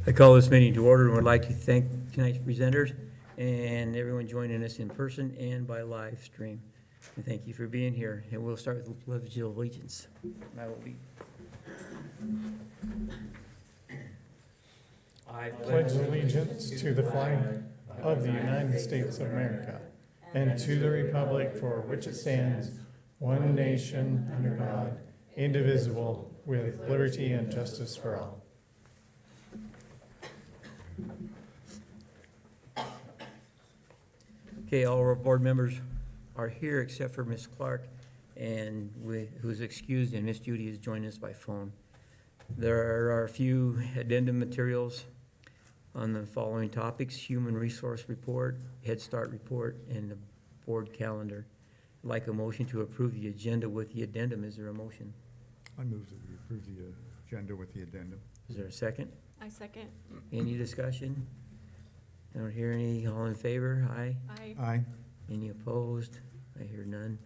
I call this meeting to order and would like to thank tonight's presenters and everyone joining us in person and by live stream. And thank you for being here. And we'll start with the Pledge of Allegiance. I will be. I pledge allegiance to the flag of the United States of America and to the republic for which it stands, one nation under God, indivisible, with liberty and justice for all. Okay, all our board members are here except for Ms. Clark, and who's excused, and Ms. Judy is joining us by phone. There are a few addendum materials on the following topics: human resource report, Head Start report, and the board calendar. I'd like a motion to approve the agenda with the addendum. Is there a motion? I move that we approve the agenda with the addendum. Is there a second? I second. Any discussion? I don't hear any. All in favor? Aye. Aye. Aye. Any opposed? I hear none.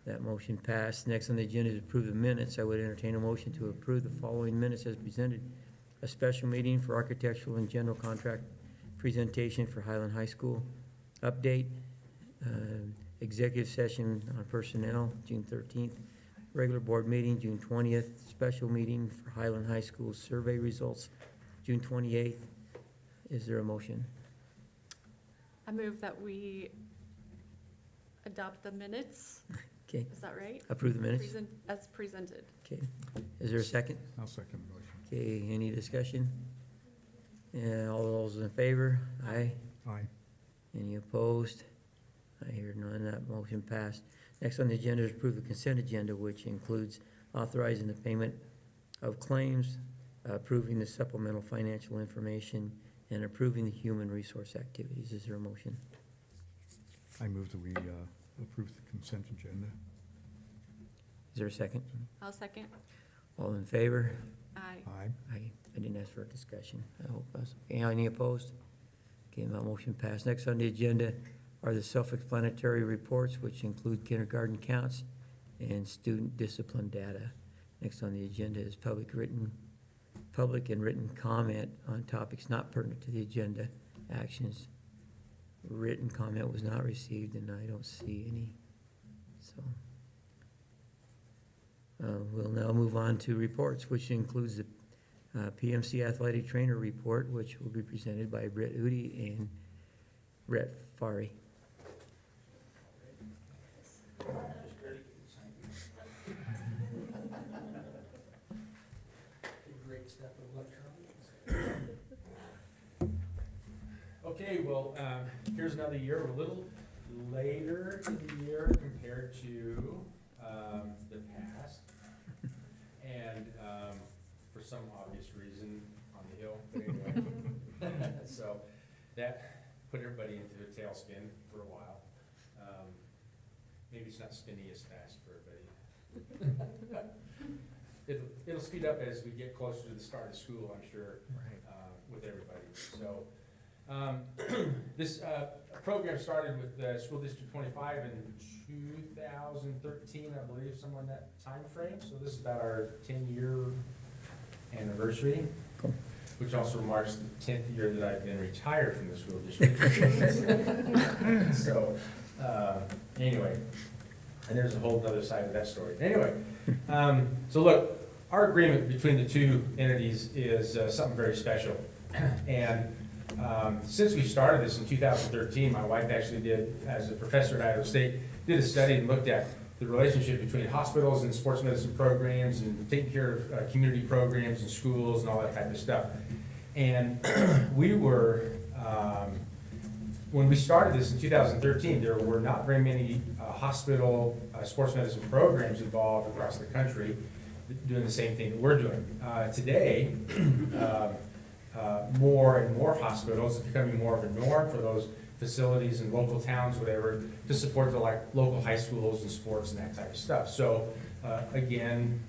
That motion passed. Next on the agenda is approve the minutes. I would entertain a motion to approve the following minutes as presented. A special meeting for architectural and general contract presentation for Highland High School. Update, executive session on personnel, June 13th. Regular board meeting, June 20th. Special meeting for Highland High School survey results, June 28th. Is there a motion? I move that we adopt the minutes. Okay, Is that right? approve the minutes? As presented. Okay, is there a second? I'll second the motion. Okay, any discussion? All those in favor? Aye. Aye. Any opposed? I hear none. That motion passed. Next on the agenda is approve the consent agenda, which includes authorizing the payment of claims, approving the supplemental financial information, and approving the human resource activities. Is there a motion? I move that we approve the consent agenda. Is there a second? I'll second. All in favor? Aye. Aye. I didn't ask for a discussion. I hope that's, okay, any opposed? Okay, my motion passed. Next on the agenda are the self-explanatory reports, which include kindergarten counts and student discipline data. Next on the agenda is public and written comment on topics not pertinent to the agenda actions. Written comment was not received, and I don't see any, so. We'll now move on to reports, which includes the PMC Athletic Trainer Report, which will be presented by Brett Udi and Brett Fari. Okay, well, here's another year. We're a little later in the year compared to the past. And for some obvious reason on the hill, but anyway. So that put everybody into a tailspin for a while. Maybe it's not spinning as fast for everybody. It'll speed up as we get closer to the start of school, I'm sure, with everybody. So this program started with School District 25 in 2013, I believe, somewhere in that time frame. So this is about our 10-year anniversary, Cool. which also marks the 10th year that I've been retired from the school district. So anyway, and there's a whole other side of that story. Anyway, so look, our agreement between the two entities is something very special. And since we started this in 2013, my wife actually did, as a professor at Idaho State, did a study and looked at the relationship between hospitals and sports medicine programs and taking care of community programs and schools and all that type of stuff. And we were, when we started this in 2013, there were not very many hospital sports medicine programs involved across the country doing the same thing that we're doing. Today, more and more hospitals, it's becoming more of a norm for those facilities in local towns, whatever, to support the local high schools and sports and that type of stuff. So again,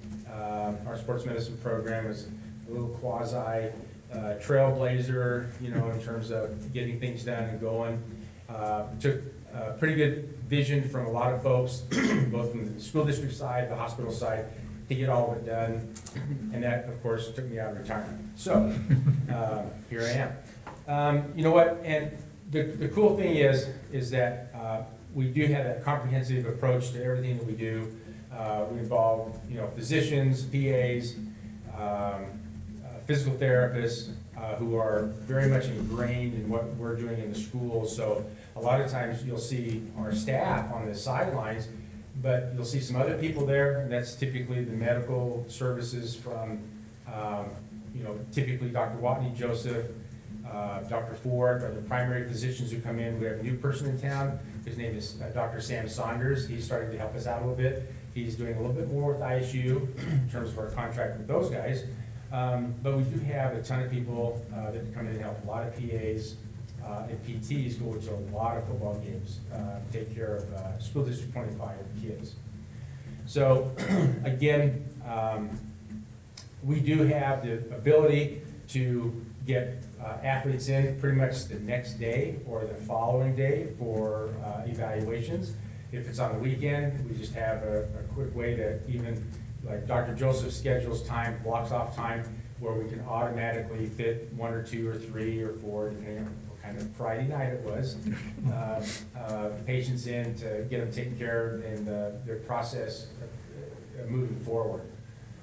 our sports medicine program is a little quasi trailblazer, in terms of getting things done and going. Took a pretty good vision from a lot of folks, both from the school district side, the hospital side, to get all of it done. And that, of course, took me out of retirement. So, here I am. You know what, and the cool thing is that we do have that comprehensive approach to everything that we do. We involve, physicians, PAs, physical therapists, who are very much ingrained in what we're doing in the schools. So a lot of times you'll see our staff on the sidelines, but you'll see some other people there, and that's typically the medical services from, typically Dr. Watney Joseph, Dr. Ford are the primary physicians who come in. We have a new person in town. His name is Dr. Sam Saunders. He's starting to help us out a little bit. He's doing a little bit more with ISU in terms of our contract with those guys. But we do have a ton of people that come in and help, a lot of PAs and PTs go to a lot of football games, take care of School District 25 kids. So again, we do have the ability to get athletes in pretty much the next day or the following day for evaluations. If it's on the weekend, we just have a quick way to even, like Dr. Joseph schedules time, blocks off time, where we can automatically fit 1 or 2 or 3 or 4, depending on what kind of Friday night it was, patients in to get them taken care of and their process moving forward.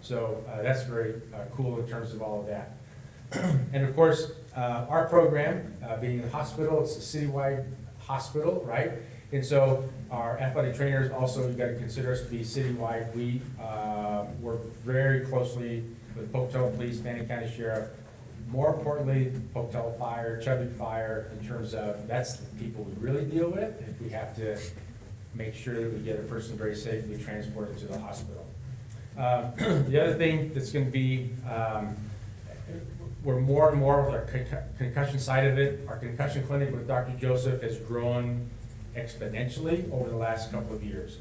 So that's very cool in terms of all of that. And of course, our program, being the hospital, it's a citywide hospital, right? And so our athletic trainers also, you've got to consider us to be citywide. We work very closely with Pocatello Police, Fannin County Sheriff, more importantly, Pocatello Fire, Chubbuck Fire, in terms of that's the people we really deal with if we have to make sure that we get a person very safely transported to the hospital. The other thing that's going to be, we're more and more with our concussion side of it. Our concussion clinic with Dr. Joseph has grown exponentially over the last couple of years.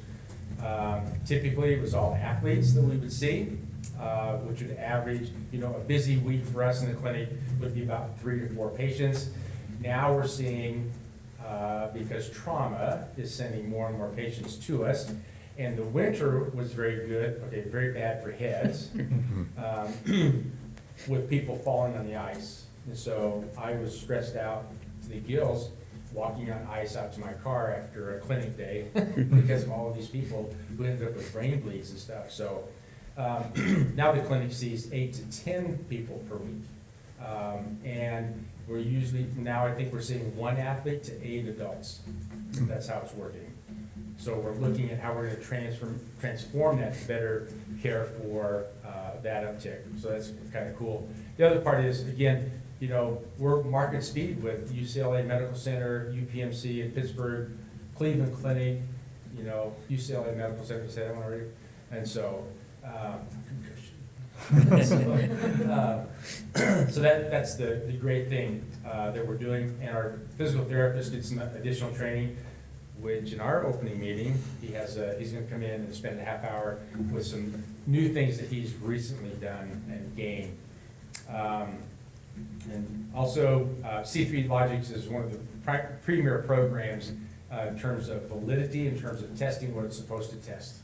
Typically, it was all athletes that we would see, which would average, a busy week for us in the clinic would be about 3 to 4 patients. Now we're seeing, because trauma is sending more and more patients to us, and the winter was very good, very bad for heads, with people falling on the ice. And so I was stressed out to the gills walking on ice out to my car after a clinic day because of all of these people who ended up with brain bleeds and stuff. So now the clinic sees 8 to 10 people per week. And we're usually, now I think we're seeing 1 athlete to 8 adults. That's how it's working. So we're looking at how we're gonna transform that to better care for that uptick. So that's kind of cool. The other part is, again, we're market speed with UCLA Medical Center, UPMC in Pittsburgh, Cleveland Clinic, UCLA Medical Center, you said that one already? And so, so that's the great thing that we're doing. And our physical therapist did some additional training, which in our opening meeting, he's gonna come in and spend a half hour with some new things that he's recently done and gained. And also, C3 Logics is one of the premier programs in terms of validity, in terms of testing what it's supposed to test.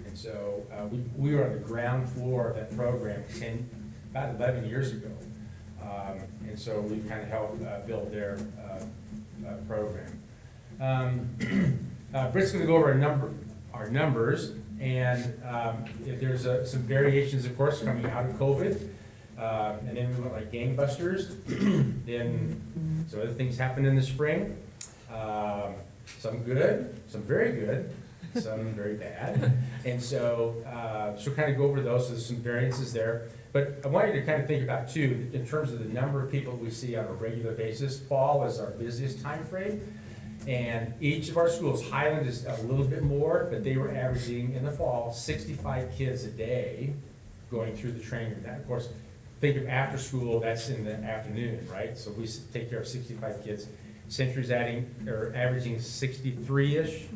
And so we were on the ground floor of that program about 11 years ago. And so we've kind of helped build their program. Britt's going to go over our numbers, and there's some variations, of course, coming out of COVID. And then we went like gangbusters. Then some other things happened in the spring. Some good, some very good, some very bad. And so she'll kind of go over those. So there's some variances there. But I want you to kind of think about too, in terms of the number of people we see on a regular basis. Fall is our busiest time frame. And each of our schools, Highland is a little bit more, but they were averaging in the fall 65 kids a day going through the training. Now, of course, think of after school, that's in the afternoon, right? So we take care of 65 kids. Century's averaging 63-ish,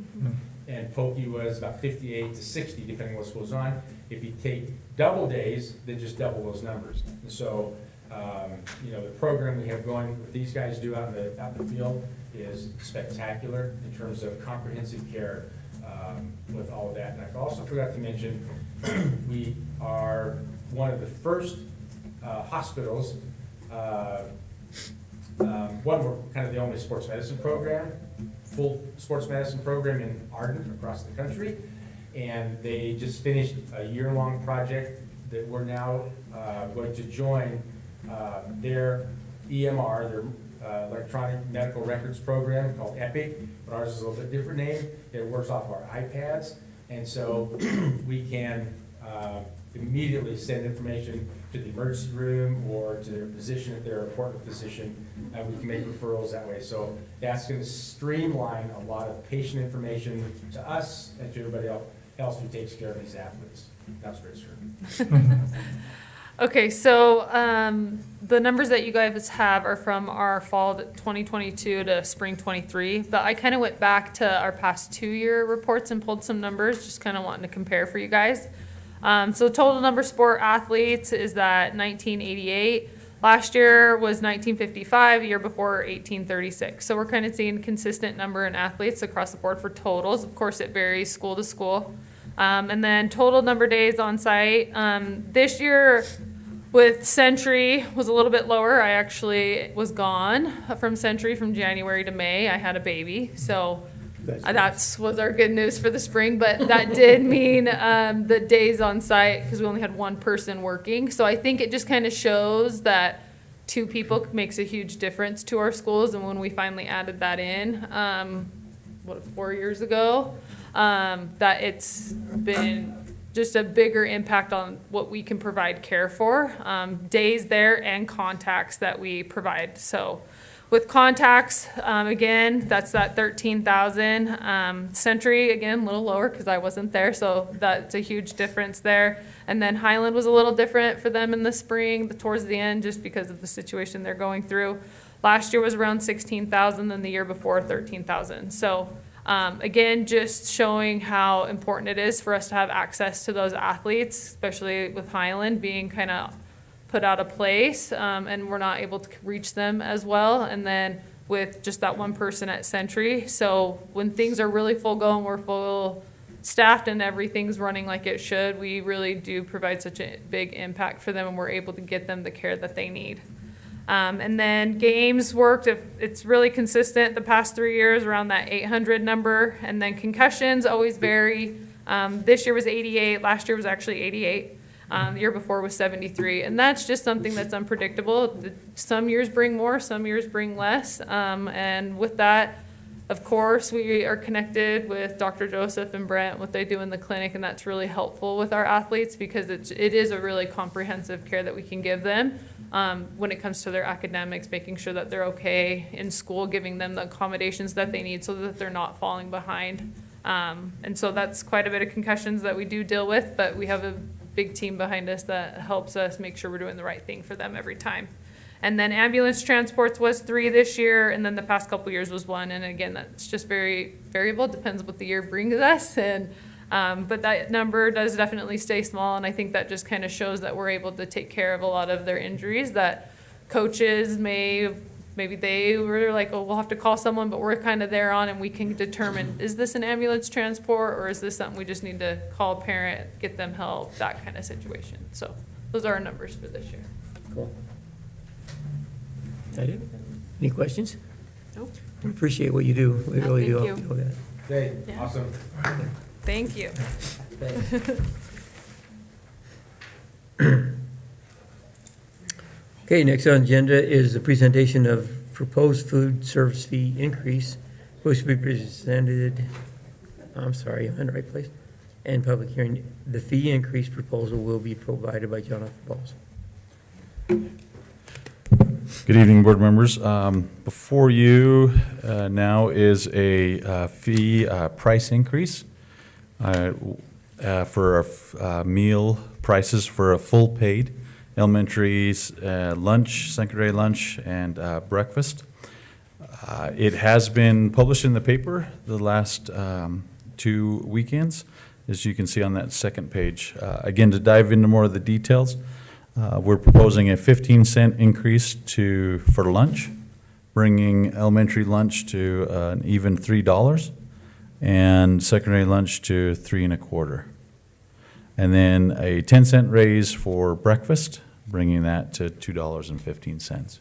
and Pokey was about 58 to 60, depending on what school's on. If you take double days, then just double those numbers. And so, the program we have going, what these guys do out in the field is spectacular in terms of comprehensive care with all of that. And I also forgot to mention, we are one of the first hospitals, one, we're kind of the only sports medicine program, full sports medicine program in Ardent across the country. And they just finished a year-long project that we're now going to join their EMR, their electronic medical records program called EPIC, but ours is a little bit different name. It works off our iPads, and so we can immediately send information to the emergency room or to their physician if they're a important physician, and we can make referrals that way. So that's gonna streamline a lot of patient information to us and to everybody else who takes care of these athletes. That's great, sir. Okay, so the numbers that you guys have are from our fall 2022 to spring 23, but I kind of went back to our past 2-year reports and pulled some numbers, just kind of wanting to compare for you guys. So total number of sport athletes is that 1988. Last year was 1955, year before 1836. So we're kind of seeing consistent number in athletes across the board for totals. Of course, it varies school to school. And then total number of days on site. This year with Century was a little bit lower. I actually was gone from Century from January to May. I had a baby, so that was our good news for the spring. But that did mean the days on site, because we only had one person working. So I think it just kind of shows that 2 people makes a huge difference to our schools. And when we finally added that in, 4 years ago, that it's been just a bigger impact on what we can provide care for, days there and contacts that we provide. So with contacts, again, that's that 13,000. Century, again, a little lower because I wasn't there, so that's a huge difference there. And then Highland was a little different for them in the spring, but towards the end, just because of the situation they're going through. Last year was around 16,000, then the year before 13,000. So again, just showing how important it is for us to have access to those athletes, especially with Highland being kind of put out of place, and we're not able to reach them as well. And then with just that one person at Century. So when things are really full going, we're full staffed and everything's running like it should, we really do provide such a big impact for them, and we're able to get them the care that they need. And then games worked, if it's really consistent the past 3 years around that 800 number. And then concussions always vary. This year was 88, last year was actually 88. The year before was 73. And that's just something that's unpredictable. Some years bring more, some years bring less. And with that, of course, we are connected with Dr. Joseph and Brent, what they do in the clinic, and that's really helpful with our athletes because it is a really comprehensive care that we can give them. When it comes to their academics, making sure that they're okay in school, giving them the accommodations that they need so that they're not falling behind. And so that's quite a bit of concussions that we do deal with, but we have a big team behind us that helps us make sure we're doing the right thing for them every time. And then ambulance transports was 3 this year, and then the past couple years was 1. And again, that's just very variable, depends what the year brings us. And but that number does definitely stay small, and I think that just kind of shows that we're able to take care of a lot of their injuries that coaches maybe they were like, oh, we'll have to call someone, but we're kind of there on, and we can determine, is this an ambulance transport, or is this something we just need to call a parent, get them help, that kind of situation. So those are our numbers for this year. Cool. That it? Any questions? Nope. We appreciate what you do. We really do. Thank help you. people that. Okay, Yeah. awesome. Thank you. Okay, next on agenda is the presentation of proposed food service fee increase, which will be presented, I'm sorry, I'm in the right place, and public hearing. The fee increase proposal will be provided by Jonathan Balls. Good evening, board members. Before you now is a fee price increase for meal prices for a full paid elementary lunch, secondary lunch, and breakfast. It has been published in the paper the last 2 weekends, as you can see on that second page. Again, to dive into more of the details, we're proposing a 15-cent increase for lunch, bringing elementary lunch to an even $3, and secondary lunch to $3.25. And then a 10-cent raise for breakfast, bringing that to $2.15.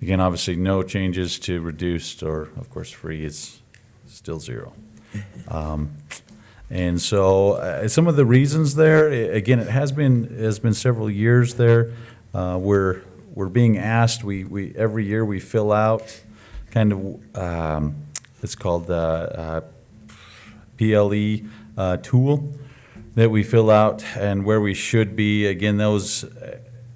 Again, obviously, no changes to reduced or, of course, free is still zero. And so some of the reasons there, again, it has been several years there. We're being asked, we every year we fill out kind of, it's called the PLE tool that we fill out and where we should be. Again, those,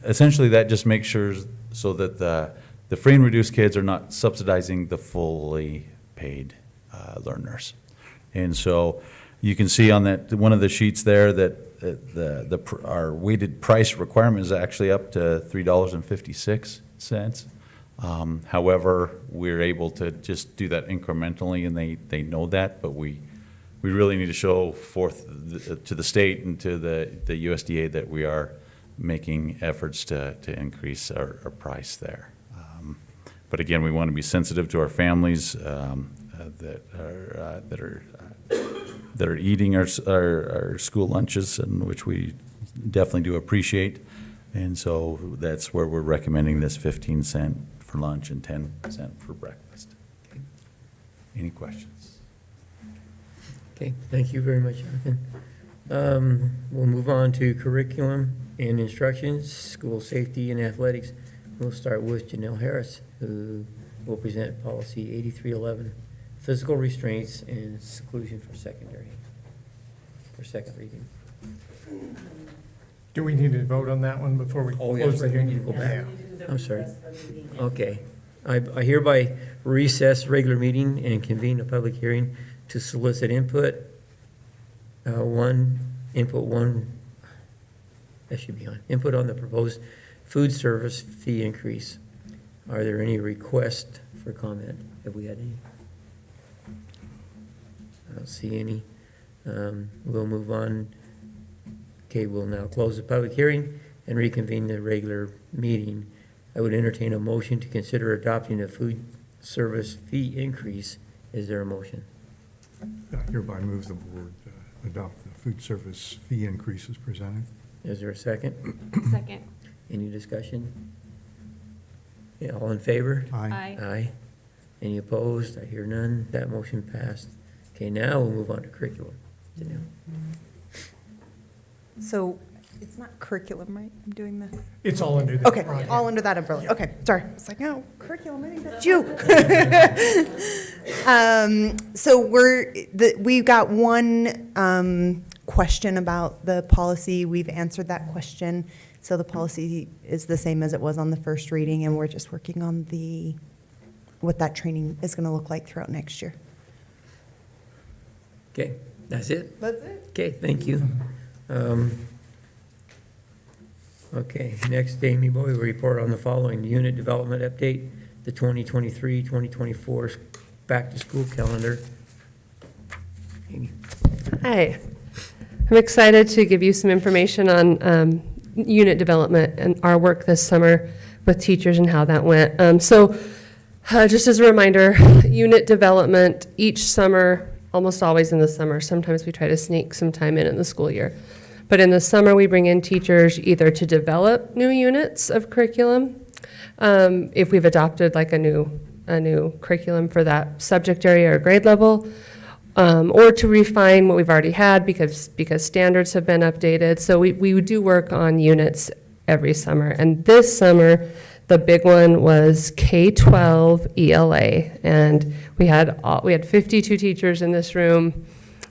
essentially that just makes sure so that the free and reduced kids are not subsidizing the fully paid learners. And so you can see on that, one of the sheets there that our weighted price requirement is actually up to $3.56. However, we're able to just do that incrementally, and they know that, but we really need to show forth to the state and to the USDA that we are making efforts to increase our price there. But again, we want to be sensitive to our families that are eating our school lunches, and which we definitely do appreciate. And so that's where we're recommending this 15 cent for lunch and 10 cent for breakfast. Any questions? Okay, thank you very much, Jonathan. We'll move on to curriculum and instructions, school safety and athletics. We'll start with Janelle Harris, who will present policy 8311, physical restraints and seclusion for second reading. Do we need to vote on that one before we Oh, yeah, close the we hearing? need to go back. Yeah. I'm sorry. Okay. I hereby recess regular meeting and convene a public hearing to solicit input. Input on the proposed food service fee increase. Are there any requests for comment? Have we had any? I don't see any. We'll move on. Okay, we'll now close the public hearing and reconvene the regular meeting. I would entertain a motion to consider adopting a food service fee increase. Is there a motion? I hereby move the board adopt the food service fee increase as presented. Is there a second? Second. Any discussion? Yeah, all in favor? Aye. Aye. Any opposed? I hear none. That motion passed. Okay, now we'll move on to curriculum. Janelle. So it's not curriculum, right? I'm doing the, It's all under the. okay, all under that umbrella. Okay, sorry. It's like, no, curriculum, I think that's you. So we've got one question about the policy. We've answered that question. So the policy is the same as it was on the first reading, and we're just working on what that training is going to look like throughout next year. Okay, that's it? That's it. Okay, thank you. Okay, next, Amy Boy will report on the following unit development update, the 2023-2024 back-to-school calendar. Amy. Hi, I'm excited to give you some information on unit development and our work this summer with teachers and how that went. Just as a reminder, unit development each summer, almost always in the summer, sometimes we try to sneak some time in the school year. But in the summer, we bring in teachers either to develop new units of curriculum, if we've adopted like a new curriculum for that subject area or grade level, or to refine what we've already had because standards have been updated. So we do work on units every summer. And this summer, the big one was K-12 ELA. And we had 52 teachers in this room.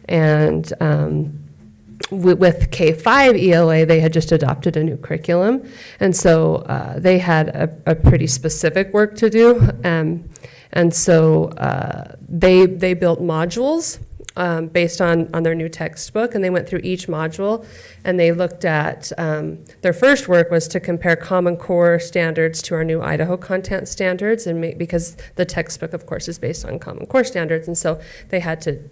And with K-5 ELA, they had just adopted a new curriculum. And so they had a pretty specific work to do. And so they built modules based on their new textbook, and they went through each module, and they looked at, their first work was to compare Common Core standards to our new Idaho content standards, and because the textbook, of course, is based on Common Core standards, and so they had to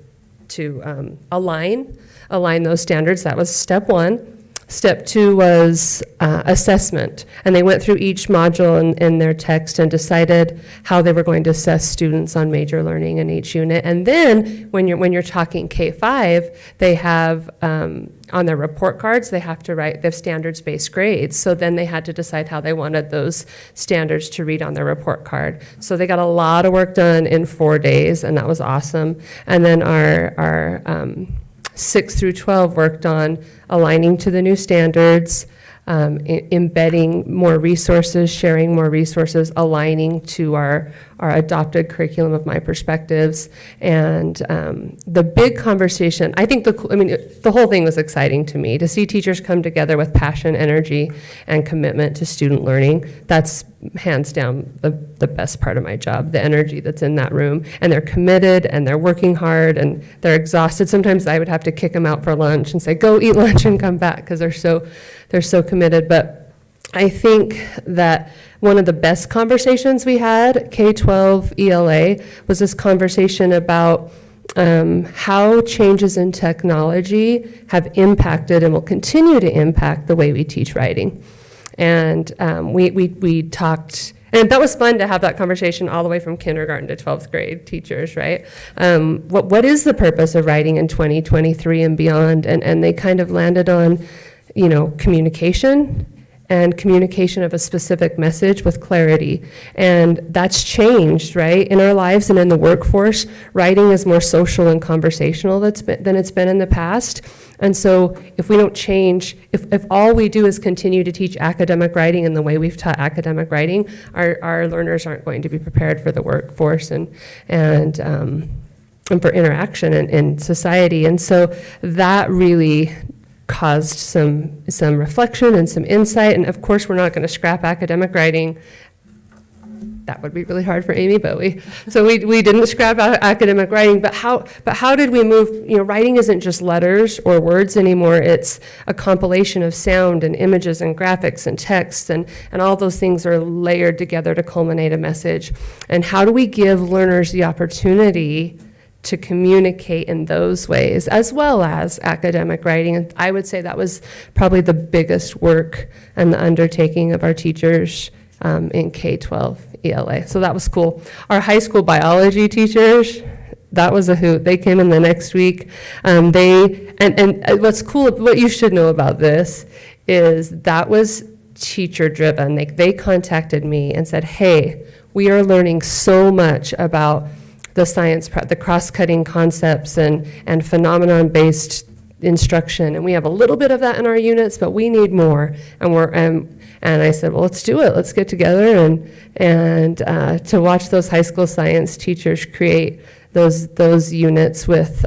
align those standards. That was step one. Step 2 was assessment, and they went through each module in their text and decided how they were going to assess students on major learning in each unit. And then when you're talking K-5, they have on their report cards, they have to write the standards-based grades. So then they had to decide how they wanted those standards to read on their report card. So they got a lot of work done in 4 days, and that was awesome. And then our 6 through 12 worked on aligning to the new standards, embedding more resources, sharing more resources, aligning to our adopted curriculum of my perspectives. And the big conversation, I think the whole thing was exciting to me, to see teachers come together with passion, energy, and commitment to student learning. That's hands down the best part of my job, the energy that's in that room. And they're committed, and they're working hard, and they're exhausted. Sometimes I would have to kick them out for lunch and say, go eat lunch and come back, because they're so committed. But I think that one of the best conversations we had, K-12 ELA, was this conversation about how changes in technology have impacted and will continue to impact the way we teach writing. And we talked, and that was fun to have that conversation all the way from kindergarten to 12th grade teachers, right? What is the purpose of writing in 2023 and beyond? And they kind of landed on, communication, and communication of a specific message with clarity. And that's changed, right? In our lives and in the workforce, writing is more social and conversational than it's been in the past. And so if we don't change, if all we do is continue to teach academic writing in the way we've taught academic writing, our learners aren't going to be prepared for the workforce and for interaction in society. And so that really caused some reflection and some insight. And of course, we're not going to scrap academic writing. That would be really hard for Amy, but we didn't scrap academic writing. But how did we move? Writing isn't just letters or words anymore. It's a compilation of sound and images and graphics and text, and all those things are layered together to culminate a message. And how do we give learners the opportunity to communicate in those ways, as well as academic writing? And I would say that was probably the biggest work and the undertaking of our teachers in K-12 ELA. So that was cool. Our high school biology teachers, that was a hoot. They came in the next week. And what's cool, what you should know about this is that was teacher driven. They contacted me and said, hey, we are learning so much about the science, the cross-cutting concepts and phenomenon-based instruction, and we have a little bit of that in our units, but we need more. And I said, well, let's do it. Let's get together and to watch those high school science teachers create those units with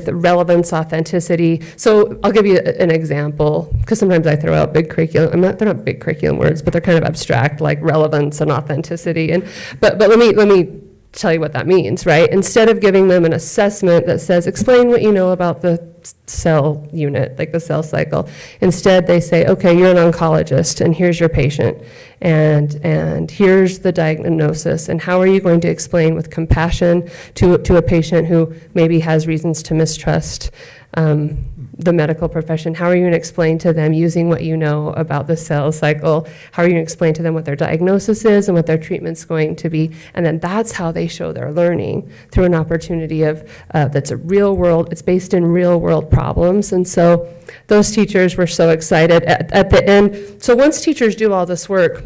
relevance, authenticity. So I'll give you an example, because sometimes I throw out big curriculum. They're not big curriculum words, but they're kind of abstract, like relevance and authenticity. But let me tell you what that means, right? Instead of giving them an assessment that says, explain what you know about the cell unit, like the cell cycle. Instead, they say, okay, you're an oncologist, and here's your patient, and here's the diagnosis, and how are you going to explain with compassion to a patient who maybe has reasons to mistrust the medical profession? How are you going to explain to them, using what you know about the cell cycle, how are you going to explain to them what their diagnosis is and what their treatment's going to be? And then that's how they show their learning, through an opportunity of that's a real world, it's based in real world problems. And so those teachers were so excited at the end. So once teachers do all this work,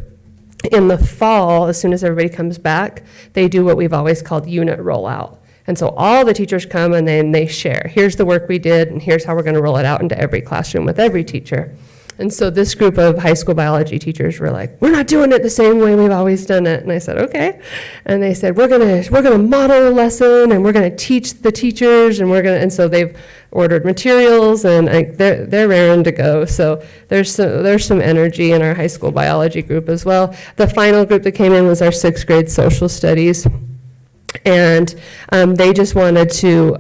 in the fall, as soon as everybody comes back, they do what we've always called unit rollout. And so all the teachers come and then they share. Here's the work we did, and here's how we're going to roll it out into every classroom with every teacher. And so this group of high school biology teachers were like, we're not doing it the same way we've always done it. And I said, okay. And they said, we're gonna model a lesson, and we're gonna teach the teachers, and so they've ordered materials, and they're raring to go. So there's some energy in our high school biology group as well. The final group that came in was our 6th grade social studies. And they just wanted to,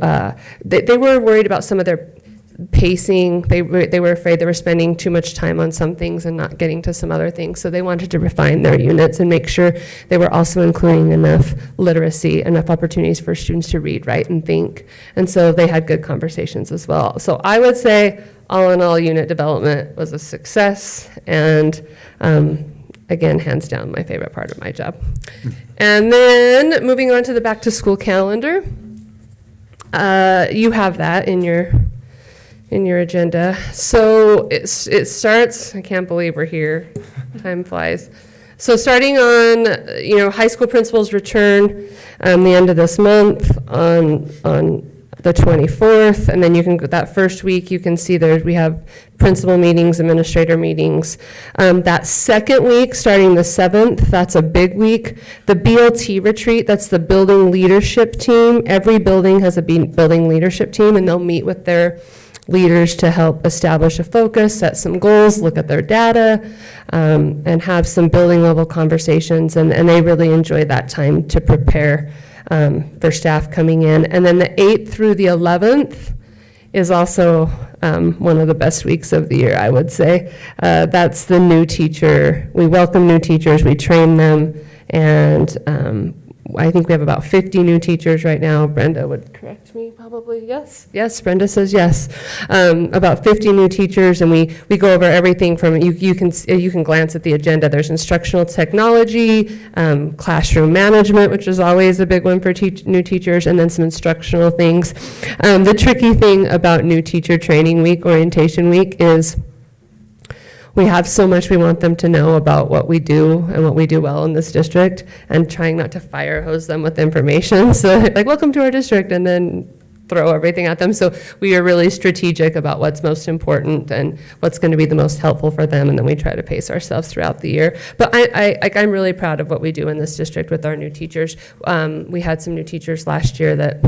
they were worried about some of their pacing. They were afraid they were spending too much time on some things and not getting to some other things. So they wanted to refine their units and make sure they were also including enough literacy, enough opportunities for students to read, write, and think. And so they had good conversations as well. So I would say all in all, unit development was a success, and again, hands down, my favorite part of my job. And then moving on to the back to school calendar. You have that in your agenda. So it starts, I can't believe we're here, time flies. So starting on, high school principals return the end of this month on the 24th, and then that first week, you can see we have principal meetings, administrator meetings. That second week, starting the 7th, that's a big week. The BLT retreat, that's the building leadership team. Every building has a building leadership team, and they'll meet with their leaders to help establish a focus, set some goals, look at their data, and have some building level conversations, and they really enjoy that time to prepare for staff coming in. And then the 8th through the 11th is also one of the best weeks of the year, I would say. That's the new teacher. We welcome new teachers, we train them, and I think we have about 50 new teachers right now. Brenda would correct me, probably, yes? Yes, Brenda says yes. About 50 new teachers, and we go over everything from, you can glance at the agenda. There's instructional technology, classroom management, which is always a big one for new teachers, and then some instructional things. The tricky thing about new teacher training week, orientation week, is we have so much we want them to know about what we do and what we do well in this district, and trying not to fire hose them with information. So like, welcome to our district, and then throw everything at them. So we are really strategic about what's most important and what's going to be the most helpful for them, and then we try to pace ourselves throughout the year. But I'm really proud of what we do in this district with our new teachers. We had some new teachers last year that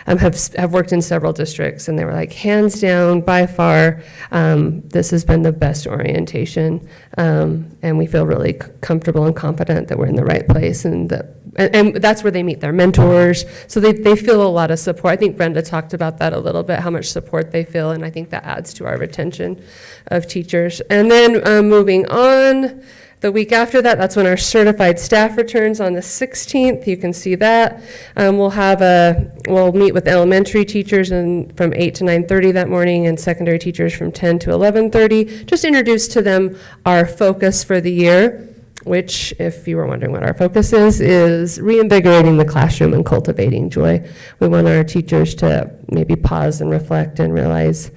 have worked in several districts, and they were like, hands down, by far, this has been the best orientation, and we feel really comfortable and confident that we're in the right place, and that's where they meet their mentors, so they feel a lot of support. I think Brenda talked about that a little bit, how much support they feel, and I think that adds to our retention of teachers. And then moving on, the week after that, that's when our certified staff returns on the 16th. You can see that. We'll meet with elementary teachers from 8 to 9:30 that morning, and secondary teachers from 10 to 11:30. Just introduce to them our focus for the year, which, if you were wondering what our focus is reinvigorating the classroom and cultivating joy. We want our teachers to maybe pause and reflect and realize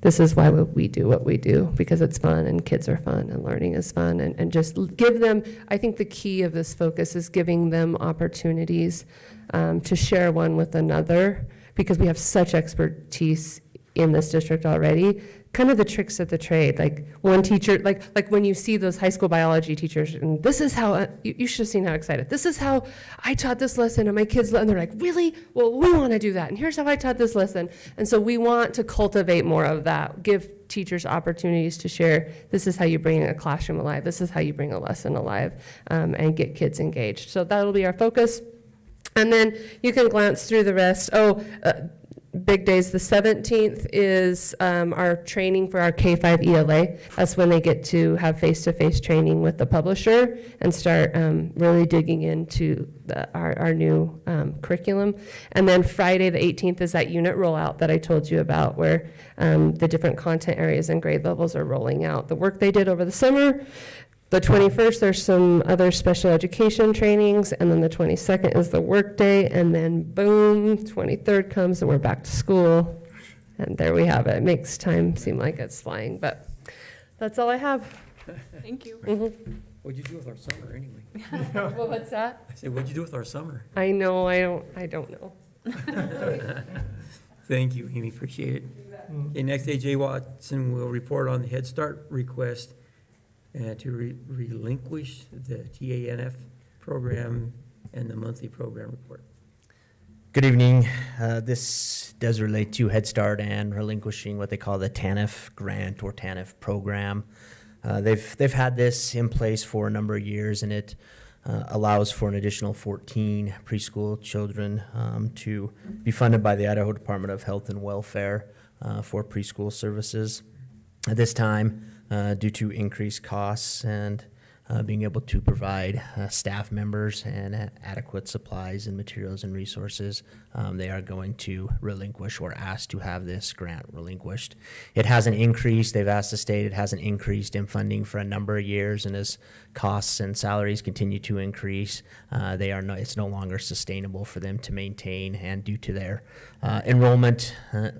this is why we do what we do, because it's fun and kids are fun and learning is fun, and just give them, I think the key of this focus is giving them opportunities to share one with another, because we have such expertise in this district already. Kind of the tricks of the trade, like one teacher, like when you see those high school biology teachers, and this is how, you should have seen how excited, this is how I taught this lesson, and my kids, and they're like, really? Well, we want to do that, and here's how I taught this lesson. And so we want to cultivate more of that, give teachers opportunities to share, this is how you bring a classroom alive, this is how you bring a lesson alive, and get kids engaged. So that'll be our focus. And then you can glance through the rest. Big days, the 17th is our training for our K-5 ELA. That's when they get to have face-to-face training with the publisher and start really digging into our new curriculum. And then Friday, the 18th, is that unit rollout that I told you about, where the different content areas and grade levels are rolling out the work they did over the summer. The 21st, there's some other special education trainings, and then the 22nd is the work day, and then boom, 23rd comes and we're back to school. And there we have it. It makes time seem like it's flying, but that's all I have. Thank you. What'd you do with our summer, anyway? Well, what's that? I said, what'd you do with our summer? I know, I don't know. Thank you, Amy, appreciate it. Okay, next, AJ Watson will report on the Head Start request to relinquish the TANF program and the monthly program report. Good evening. This does relate to Head Start and relinquishing what they call the TANF grant or TANF program. They've had this in place for a number of years, and it allows for an additional 14 preschool children to be funded by the Idaho Department of Health and Welfare for preschool services. At this time, due to increased costs and being able to provide staff members and adequate supplies and materials and resources, they are going to relinquish or ask to have this grant relinquished. It hasn't increased. They've asked the state. It hasn't increased in funding for a number of years, and as costs and salaries continue to increase, it's no longer sustainable for them to maintain, and due to their enrollment,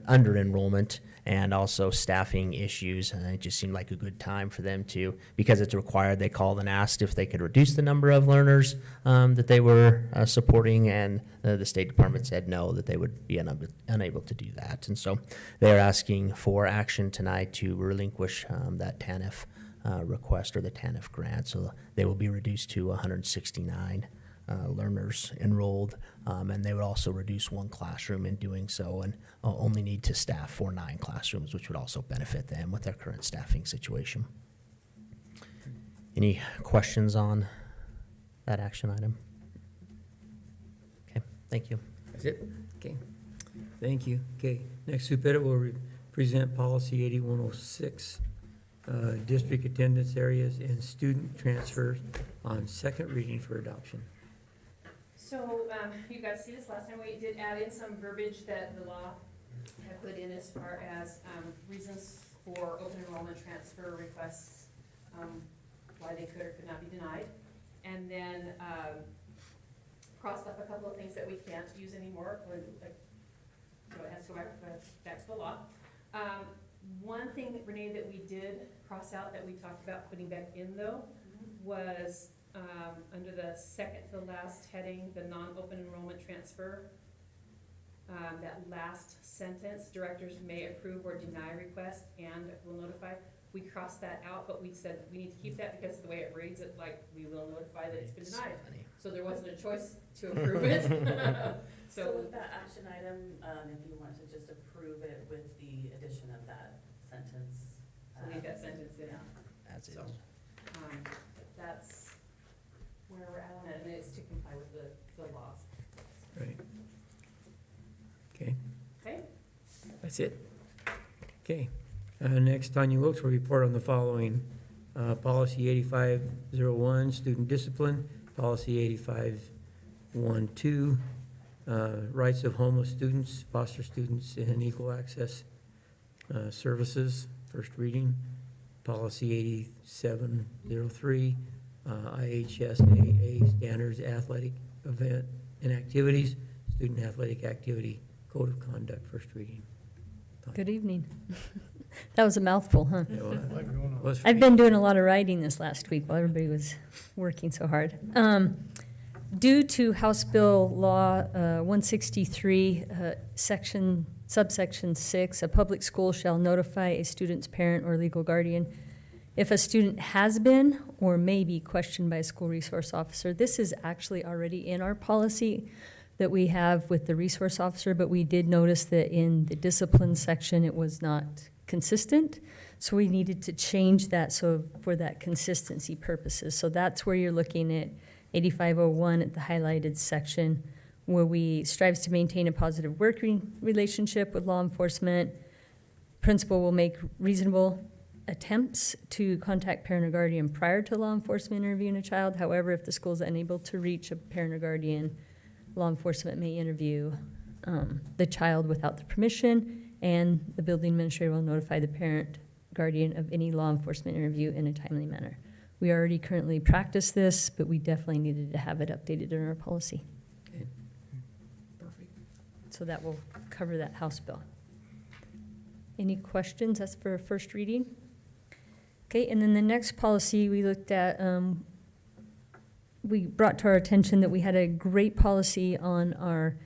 under enrollment, and also staffing issues. It just seemed like a good time for them to, because it's required, they called and asked if they could reduce the number of learners that they were supporting, and the State Department said no, that they would be unable to do that. And so they are asking for action tonight to relinquish that TANF request, or the TANF grant. So they will be reduced to 169 learners enrolled, and they would also reduce one classroom in doing so, and only need to staff for 9 classrooms, which would also benefit them with their current staffing situation. Any questions on that action item? Okay, thank you. That's it? Okay. Thank you. Okay. Next, Supetta will present policy 8106, district attendance areas and student transfers on second reading for adoption. So, you guys see this last time, we did add in some verbiage that the law had put in as far as, reasons for open enrollment transfer requests, why they could or could not be denied. And then, crossed up a couple of things that we can't use anymore, or like, so it has to go back to the law. One thing, Renee, that we did cross out that we talked about putting back in though, was under the second to the last heading, the non-open enrollment transfer, that last sentence, directors may approve or deny request and will notify. We crossed that out, but we said we need to keep that because of the way it reads it, like we will notify that it's been denied. So there wasn't a choice to approve it. So with that action item, if you want to just approve it with the addition of that sentence. Leave that sentence in. That's it. So, that's where we're at on it, and it's to comply with the laws. Right. Okay. Okay? That's it? Okay. Next, Tanya Wilkes will report on the following. Policy 8501, student discipline. Policy 8512, rights of homeless students, foster students, and equal access services, first reading. Policy 8703, IHSAA standards, athletic event and activities, student athletic activity, code of conduct, first reading. Good evening. That was a mouthful, huh? Yeah, well, Like going on. was- I've been doing a lot of writing this last week while everybody was working so hard. Due to House Bill Law 163, subsection 6, a public school shall notify a student's parent or legal guardian if a student has been or may be questioned by a school resource officer. This is actually already in our policy that we have with the resource officer, but we did notice that in the discipline section, it was not consistent. So we needed to change that so for that consistency purposes. So that's where you're looking at 8501 at the highlighted section, where we strives to maintain a positive working relationship with law enforcement. Principal will make reasonable attempts to contact parent or guardian prior to law enforcement interviewing a child. However, if the school is unable to reach a parent or guardian, law enforcement may interview the child without the permission, and the building administrator will notify the parent guardian of any law enforcement interview in a timely manner. We already currently practice this, but we definitely needed to have it updated in our policy. Okay. Perfect. So that will cover that House bill. Any questions? That's for a first reading. Okay, and then the next policy we looked at, we brought to our attention that we had a great policy on our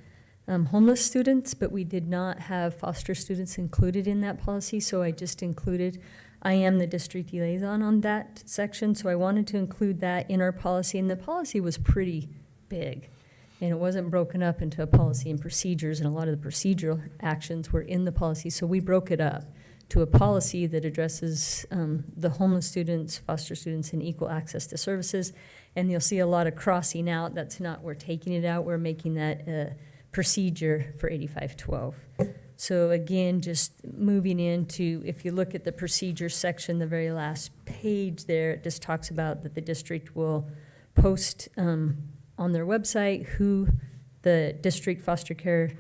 homeless students, but we did not have foster students included in that policy, so I just included, I am the district liaison on that section, so I wanted to include that in our policy, and the policy was pretty big, and it wasn't broken up into a policy and procedures, and a lot of the procedural actions were in the policy, so we broke it up to a policy that addresses the homeless students, foster students, and equal access to services, and you'll see a lot of crossing out. That's not, we're taking it out, we're making that procedure for 8512. So again, just moving into, if you look at the procedure section, the very last page there, it just talks about that the district will post on their website who the district foster care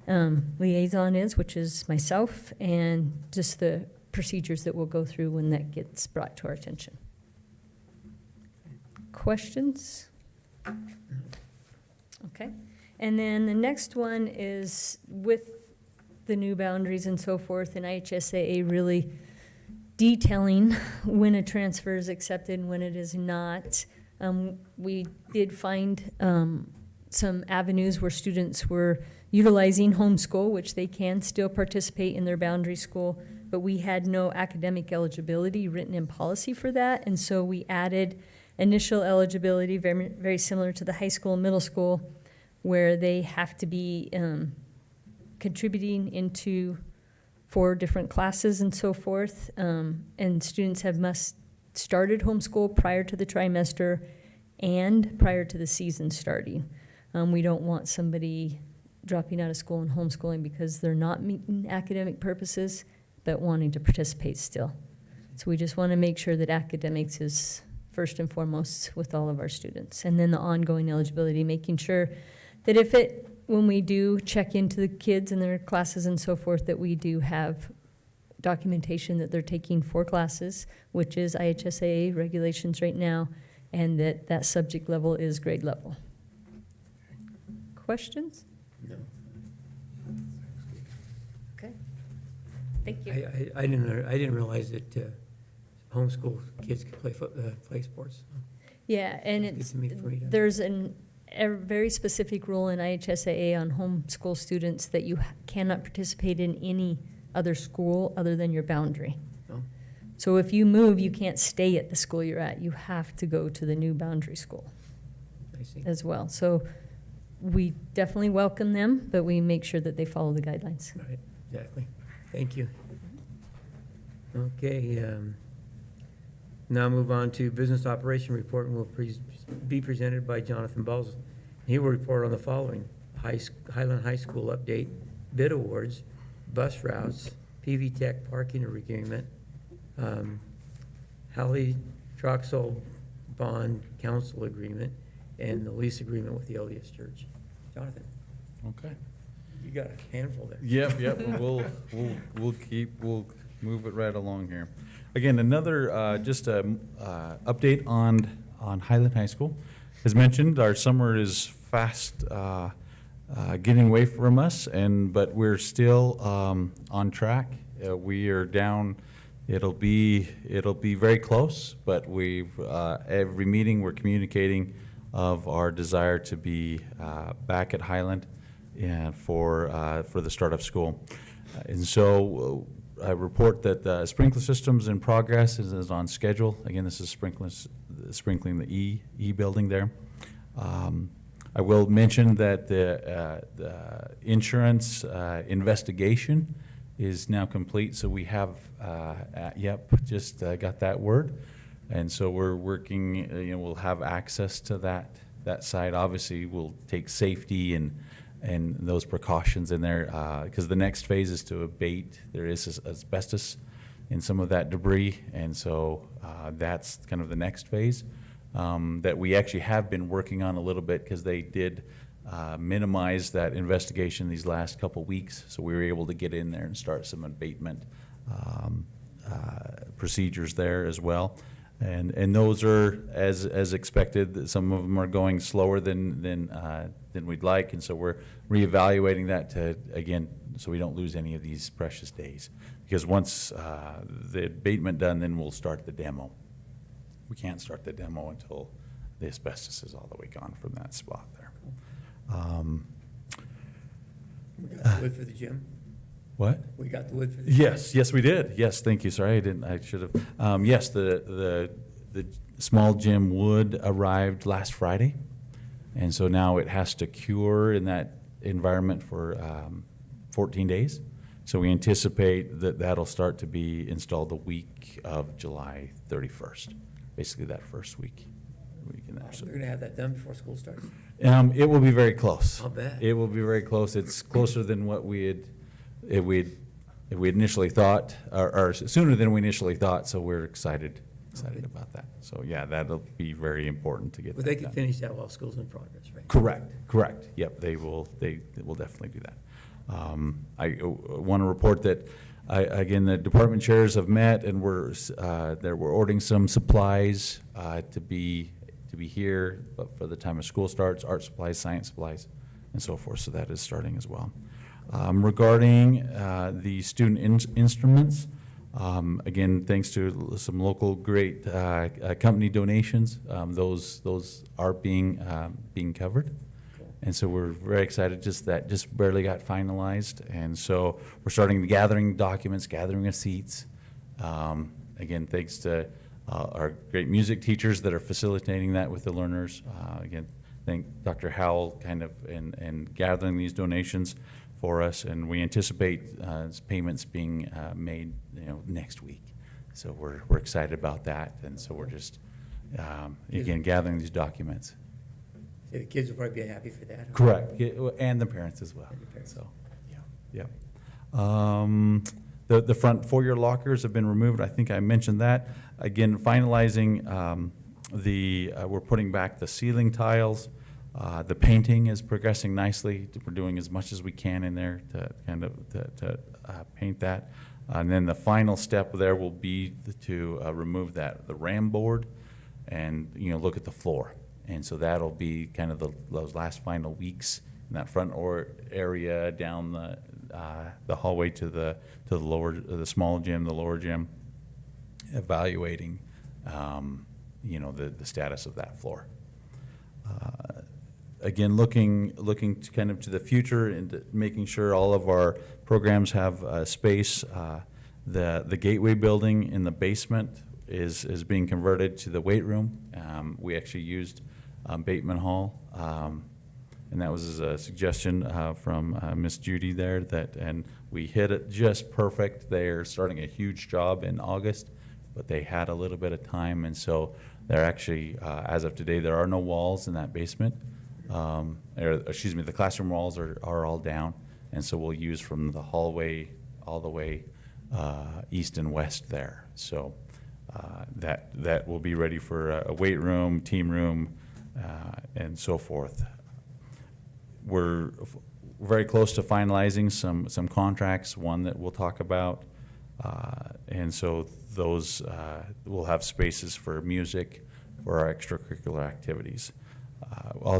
liaison is, which is myself, and just the procedures that we'll go through when that gets brought to our attention. Questions? Okay. And then the next one is with the new boundaries and so forth, and IHSAA really detailing when a transfer is accepted and when it is not. We did find some avenues where students were utilizing homeschool, which they can still participate in their boundary school, but we had no academic eligibility written in policy for that, and so we added initial eligibility, very, very similar to the high school and middle school, where they have to be contributing into 4 different classes and so forth, and students must started homeschool prior to the trimester and prior to the season starting. We don't want somebody dropping out of school and homeschooling because they're not meeting academic purposes, but wanting to participate still. So we just want to make sure that academics is first and foremost with all of our students. And then the ongoing eligibility, making sure that when we do check into the kids and their classes and so forth, that we do have documentation that they're taking 4 classes, which is IHSAA regulations right now, and that subject level is grade level. Questions? No. Okay. Thank you. I didn't realize that homeschool kids could play sports. Yeah, and Gives me freedom. there's a very specific rule in IHSAA on homeschool students that you cannot participate in any other school other than your boundary. Oh. So if you move, you can't stay at the school you're at. You have to go to the new boundary school I see. as well. So we definitely welcome them, but we make sure that they follow the guidelines. Right, exactly. Thank you. Okay, now move on to business operation report, and will be presented by Jonathan Balls. He will report on the following: Highland High School update, bid awards, bus routes, PV Tech parking agreement, Hallie Troxel Bond Council agreement, and the lease agreement with the LDS Church. Jonathan, Okay. you got a handful there. Yep, we'll move it right along here. Again, another, just a, update on Highland High School. As mentioned, our summer is fast, getting away from us, but we're still, on track. We are down, it'll be very close, but every meeting, we're communicating of our desire to be, back at Highland, for the start of school. And so I report that the sprinkler system's in progress, is on schedule. Again, this is sprinkling the E building there. I will mention that the insurance investigation is now complete, so we have, just got that word. And so we're working, we'll have access to that site. Obviously, we'll take safety and those precautions in there, because the next phase is to abate. There is asbestos in some of that debris, and so that's kind of the next phase that we actually have been working on a little bit, because they did minimize that investigation these last couple weeks, so we were able to get in there and start some abatement procedures there as well. And those are as expected. Some of them are going slower than we'd like, and so we're reevaluating that so we don't lose any of these precious days. Because once the abatement done, then we'll start the demo. We can't start the demo until the asbestos is all the way gone from that spot there. We got the wood for the gym? What? We got the wood for the gym? Yes, we did. Yes, thank you. Sorry, I should have. Yes, the small gym wood arrived last Friday, and so now it has to cure in that environment for 14 days. So we anticipate that that'll start to be installed the week of July 31st, basically that first week in there. So, We're gonna have that done before school starts? it will be very close. I'll bet. It will be very close. It's closer than what we had we initially thought, or sooner than we initially thought, so we're excited about that. So, yeah, that'll be very important to get But that they done. can finish that while school's in progress, right? Correct. Yep, they will definitely do that. I want to report that, again, the department chairs have met and we're ordering some supplies to be here, but for the time of school starts, art supplies, science supplies, and so forth. So that is starting as well. Regarding the student instruments, again, thanks to some local great company donations, those are being covered. And so we're very excited, just barely got finalized. And so we're starting the gathering documents, gathering receipts. Again, thanks to our great music teachers that are facilitating that with the learners. Again, thank Dr. Howell kind of in gathering these donations for us. And we anticipate payments being made, next week. So we're excited about that. And so we're just, again, gathering these documents. The kids will probably be happy for that. Huh? Correct, and the parents as well. And the parents. So, yeah. The front foyer lockers have been removed. I think I mentioned that. Again, finalizing we're putting back the ceiling tiles. The painting is progressing nicely. We're doing as much as we can in there to kind of paint that. And then the final step there will be to remove the ram board and look at the floor. And so that'll be kind of those last final weeks in that front area down the hallway to the the small gym, the lower gym, evaluating the status of that floor. Again, looking to kind of to the future and making sure all of our programs have space. The Gateway building in the basement is being converted to the weight room. We actually used Bateman Hall, and that was a suggestion from Miss Judy there, and we hit it just perfect. They're starting a huge job in August, but they had a little bit of time, and so they're actually, as of today, there are no walls in that basement. The classroom walls are all down, and so we'll use from the hallway all the way east and west there. So that will be ready for a weight room, team room, and so forth. We're very close to finalizing some contracts, one that we'll talk about, and so those will have spaces for music, for our extracurricular activities.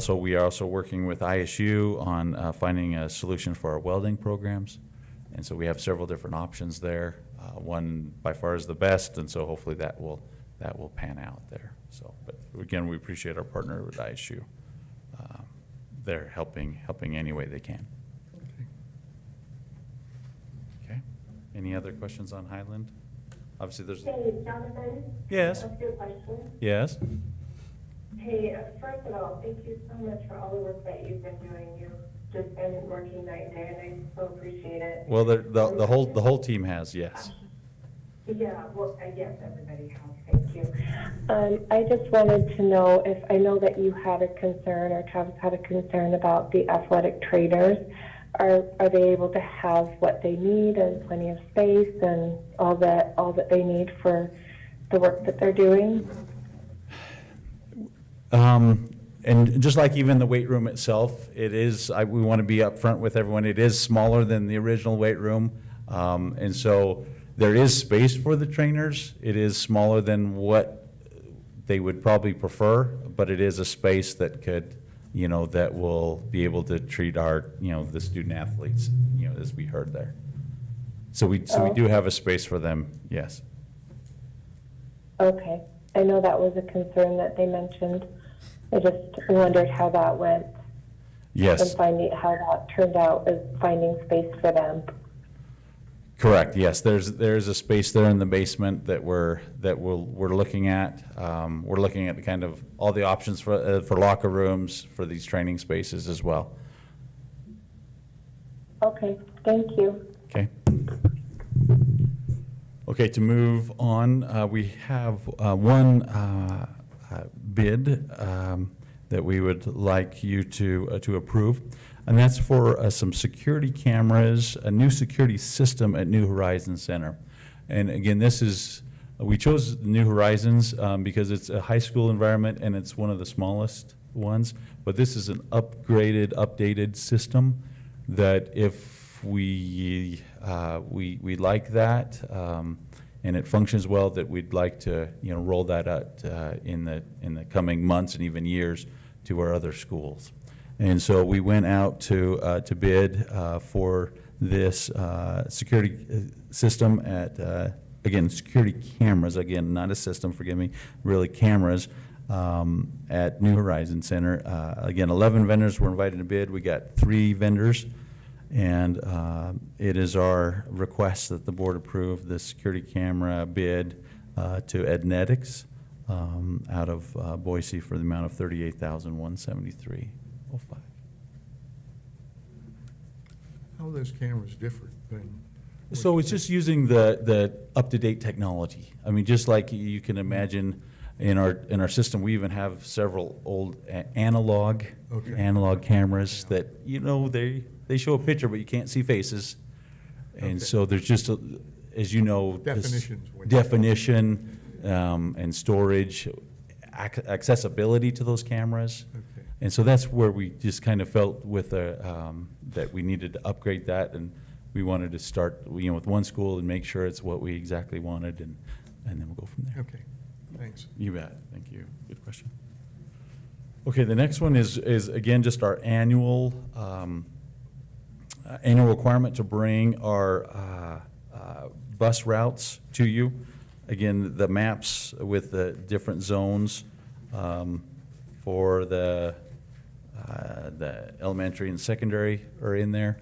We are also working with ISU on finding a solution for our welding programs, and so we have several different options there. One by far is the best, and so hopefully that will pan out there. So, but again, we appreciate our partner with ISU. They're helping any way they can. Okay. Any other questions on Highland? Obviously, there's. Hey, Jonathan? Yes. Can I ask you a question? Yes. Hey, first of all, thank you so much for all the work that you've been doing. You've just been working night and day, and I so appreciate it. Well, the whole team has, yes. Yeah, well, yes, everybody has. Thank you. I just wanted to know if, I know that you had a concern, or Travis had a concern about the athletic trainers. Are they able to have what they need and plenty of space and all that they need for the work that they're doing? And just like even the weight room itself, it is, we want to be upfront with everyone, it is smaller than the original weight room. And so there is space for the trainers. It is smaller than what they would probably prefer, but it is a space that could, that will be able to treat our, the student athletes, as we heard there. So we do have a space for them, yes. Okay. I know that was a concern that they mentioned. I just wondered how that went. Yes. And how that turned out as finding space for them. Correct, yes, there's a space there in the basement that we're looking at. We're looking at kind of all the options for locker rooms, for these training spaces as well. Okay, thank you. Okay. Okay, to move on, we have one bid that we would like you to approve. And that's for some security cameras, a new security system at New Horizons Center. And again, we chose New Horizons because it's a high school environment and it's one of the smallest ones. But this is an upgraded, updated system that if we like that and it functions well, that we'd like to roll that out in the coming months and even years to our other schools. And so we went out to bid for this security system at again, security cameras, again, not a system, forgive me, really cameras at New Horizons Center. Again, 11 vendors were invited to bid. We got 3 vendors, and it is our request that the board approve the security camera bid to Ednetics out of Boise for the amount of $38,173.05. How are those cameras different than? So it's just using the up-to-date technology. I mean, just like you can imagine in our system, we even have several old analog cameras that, they show a picture, but you can't see faces. And so there's just, as you know, definition and storage, accessibility to those cameras. Okay. And so that's where we just kind of felt with that we needed to upgrade that, and we wanted to start, with one school and make sure it's what we exactly wanted, and then we'll go from there. Okay, thanks. You bet. Thank you. Good question. Okay, the next one is again just our annual requirement to bring our bus routes to you. Again, the maps with the different zones for the elementary and secondary are in there.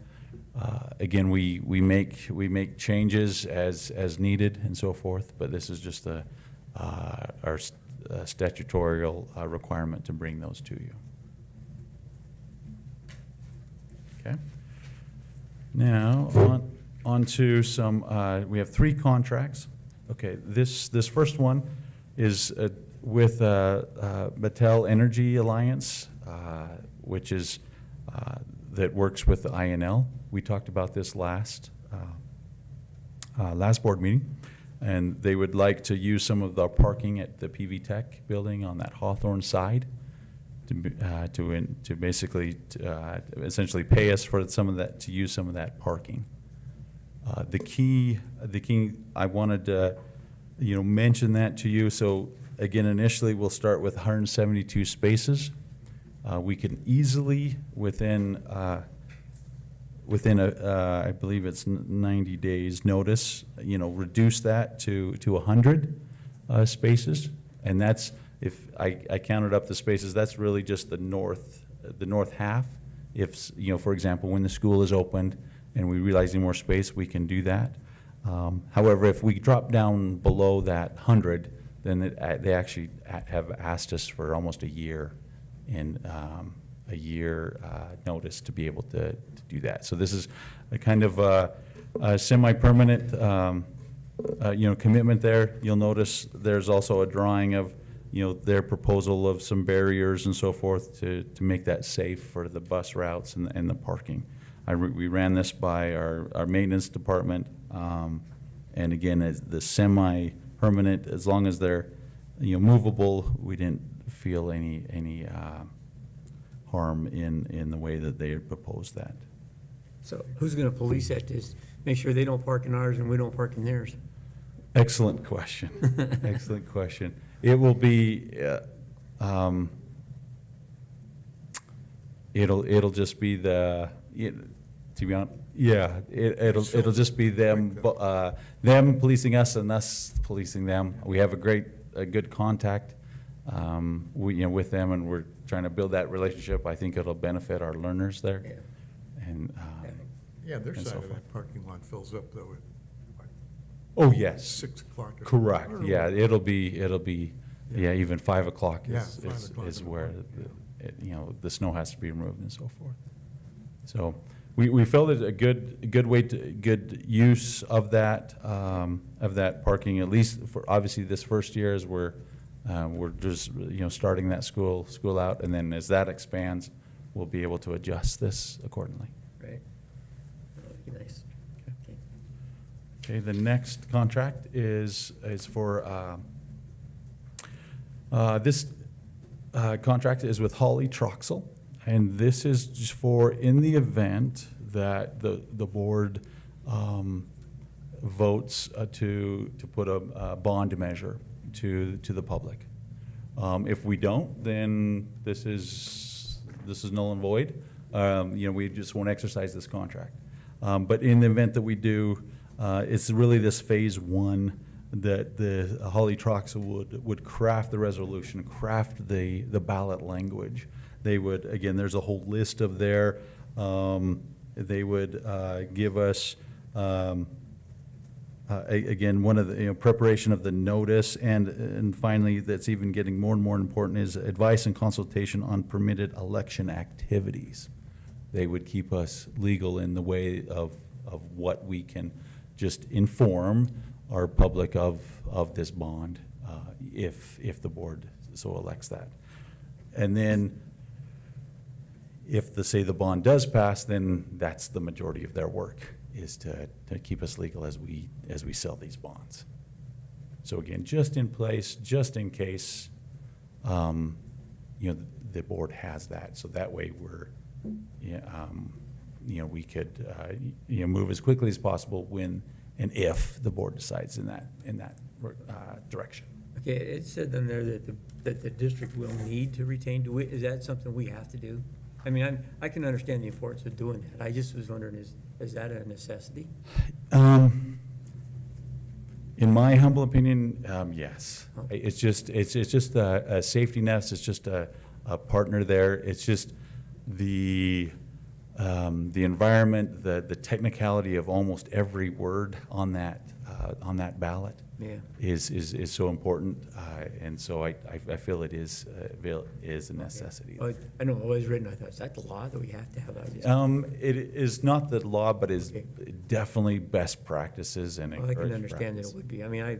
Again, we make changes as needed and so forth, but this is just our statutorial requirement to bring those to you. Okay. Now on to some. We have 3 contracts. Okay, this first one is with Battelle Energy Alliance, which is that works with the INL. We talked about this last board meeting, and they would like to use some of the parking at the PV Tech building on that Hawthorne side to basically essentially pay us for some of that, to use some of that parking. The key I wanted to mention that to you. So again, initially we'll start with 172 spaces. We can easily within I believe it's 90 days notice, reduce that to 100 spaces, and that's, if I counted up the spaces, that's really just the north half. If for example, when the school is opened and we realize need more space, we can do that. However, if we drop down below that 100, then they actually have asked us for almost a year notice to be able to do that. So this is a kind of a semi-permanent commitment there. You'll notice there's also a drawing of their proposal of some barriers and so forth to make that safe for the bus routes and the parking. We ran this by our maintenance department, and again, as the semi-permanent, as long as they're movable, we didn't feel any harm in the way that they had proposed that. So who's going to police that? Just make sure they don't park in ours and we don't park in theirs? Excellent question. Excellent question. It will be, it'll just be to be honest, yeah, it'll just be them policing us and us policing them. We have a good contact with them, and we're trying to build that relationship. I think it'll benefit our learners there. Yeah. And Their and side so of forth. that parking lot fills up though at Oh, yes. 6 o'clock. or- Correct. or- Yeah, it'll be even 5 o'clock Yeah, is 5 o'clock is in the where morning, the snow has to be removed and so forth. So we felt it a good use of that parking, at least for obviously this first year, as we're just starting that school out, and then as that expands, we'll be able to adjust this accordingly. Right? That'd be nice. Okay. Okay, the next contract is for, this contract is with Holly Troxel, and this is just for in the event that the board votes to put a bond measure to the public. If we don't, then this is null and void. We just won't exercise this contract. But in the event that we do, it's really this phase one that the Holly Troxel would craft the resolution, craft the ballot language. They would, again, there's a whole list of there. They would give us, again, one of the, preparation of the notice, and finally, that's even getting more and more important, is advice and consultation on permitted election activities. They would keep us legal in the way of what we can just inform our public of this bond, if the board so elects that. And then, if say the bond does pass, then that's the majority of their work, is to keep us legal as we sell these bonds. So again, just in place, just in case, the board has that, so that way we're, we could, move as quickly as possible when and if the board decides in that direction. Okay, it said in there that the district will need to retain. Is that something we have to do? I mean, I can understand the importance of doing that. I just was wondering, is that a necessity? In my humble opinion, yes. It's just a safety net. It's just a partner there. It's just the environment, the technicality of almost every word on that ballot. Yeah. is so important, and so I feel it is a necessity. Okay. I know, I was reading, I thought, is that the law that we have to have? It is not the law, but is Okay. definitely best practices and Well, I encouraged can understand that practice. it would be. I mean, I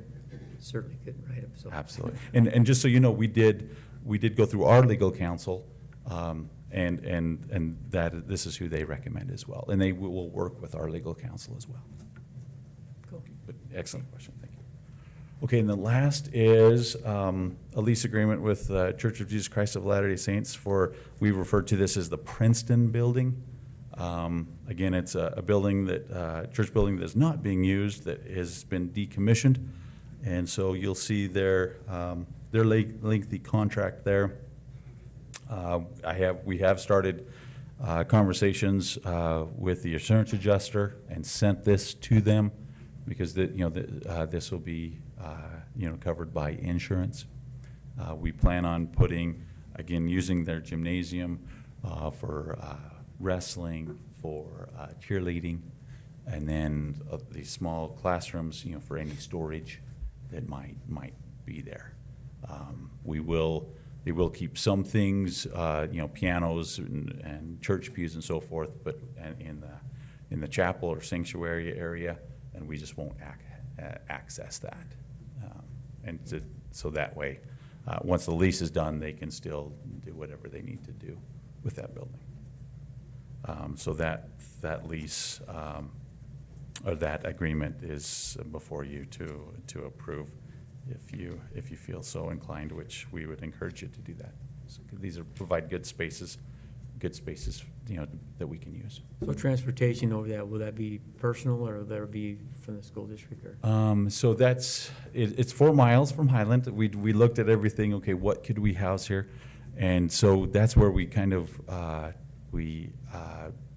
certainly couldn't write them, so. Absolutely. And just so you know, we did go through our legal counsel, and that this is who they recommend as well. And they will work with our legal counsel as well. Cool. But excellent question, thank you. Okay, and the last is a lease agreement with Church of Jesus Christ of Latter-day Saints we refer to this as the Princeton Building. Again, it's a building church building that is not being used, that has been decommissioned. And so you'll see their lengthy contract there. We have started conversations with the assurance adjuster and sent this to them, because this will be covered by insurance. We plan on using their gymnasium for wrestling, for cheerleading, and then these small classrooms, for any storage that might be there. They will keep some things, pianos and church pews and so forth, but in the chapel or sanctuary area, and we just won't access that. So that way, once the lease is done, they can still do whatever they need to do with that building. So that lease, or that agreement is before you to approve, if you feel so inclined, which we would encourage you to do that. So these provide good spaces, that we can use. So transportation over that, will that be personal, or will that be from the school district? Or? So it's 4 miles from Highland. We looked at everything, okay, what could we house here? And so that's where we kind of,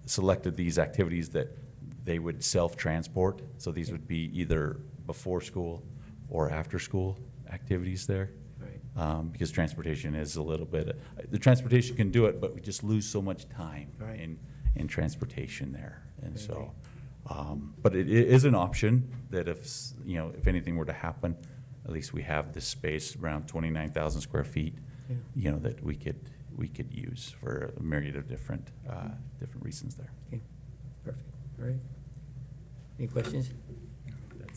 selected these activities that they would self-transport. So these would be either before school or after school activities there. Right. Because transportation is a little bit, the transportation can do it, but we just lose so much time Right. in transportation there. And Right. so, but it is an option that if anything were to happen, at least we have this space around 29,000 square feet, Yeah. that we could use for a myriad of different reasons there. Okay, perfect. All right. Any questions?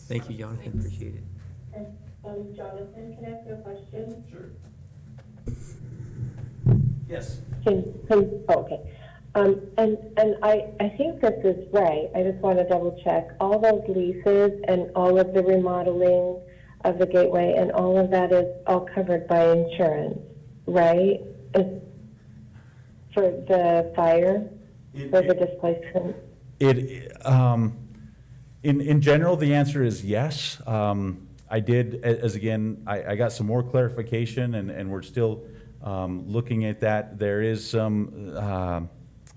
Thank you, Jonathan, appreciate it. Jonathan, can I ask you a question? Sure. Yes. Okay. And I think this is right. I just want to double check. All those leases and all of the remodeling of the gateway and all of that is all covered by insurance, right? For the fire, for the displacement? In general, the answer is yes. I did, I got some more clarification, and we're still looking at that. There is some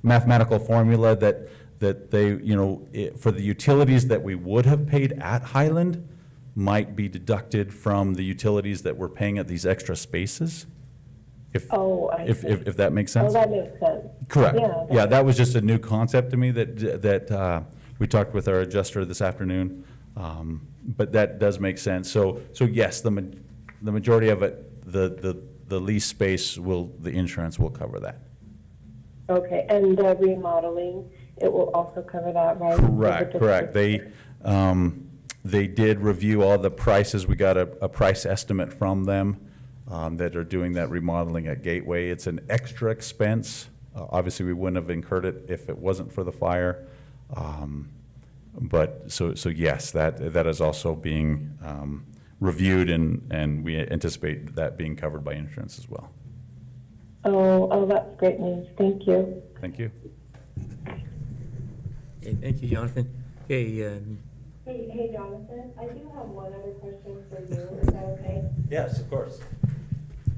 mathematical formula that they, for the utilities that we would have paid at Highland might be deducted from the utilities that we're paying at these extra spaces. If that makes sense. Oh, that makes sense. Correct. Yeah. That was just a new concept to me that we talked with our adjuster this afternoon. But that does make sense. So yes, the majority of it, the lease space the insurance will cover that. Okay, and the remodeling, it will also cover that, right? Correct. They did review all the prices. We got a price estimate from them that are doing that remodeling at Gateway. It's an extra expense. Obviously, we wouldn't have incurred it if it wasn't for the fire. But so yes, that is also being reviewed, and we anticipate that being covered by insurance as well. Oh, that's great news. Thank you. Thank you. Okay, thank you, Jonathan. Okay, Hey, Jonathan, I do have one other question for you. Is that okay? Yes, of course.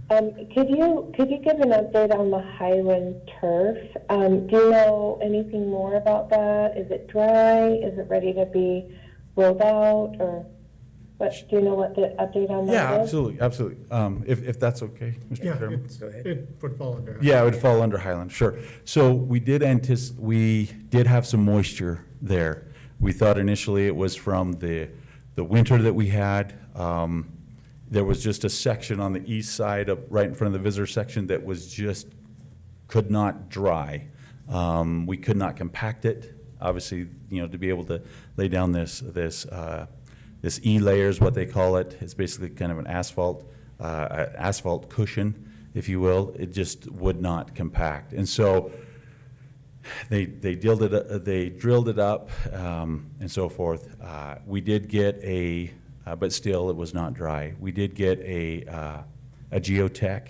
Could you give an update on the Highland turf? Do you know anything more about that? Is it dry? Is it ready to be rolled out, or what? Do you know what the update on that is? Yeah, absolutely. If that's okay, Mr. Yeah, Chairman. go ahead. it would fall under. Yeah, it would fall under Highland, sure. So we did have some moisture there. We thought initially it was from the winter that we had. There was just a section on the east side right in front of the visitor section that was could not dry. We could not compact it. Obviously, to be able to lay down this E-layer is what they call it. It's basically kind of an asphalt cushion, if you will. It just would not compact. And so they drilled it up, and so forth. We did get but still it was not dry. We did get a geotech,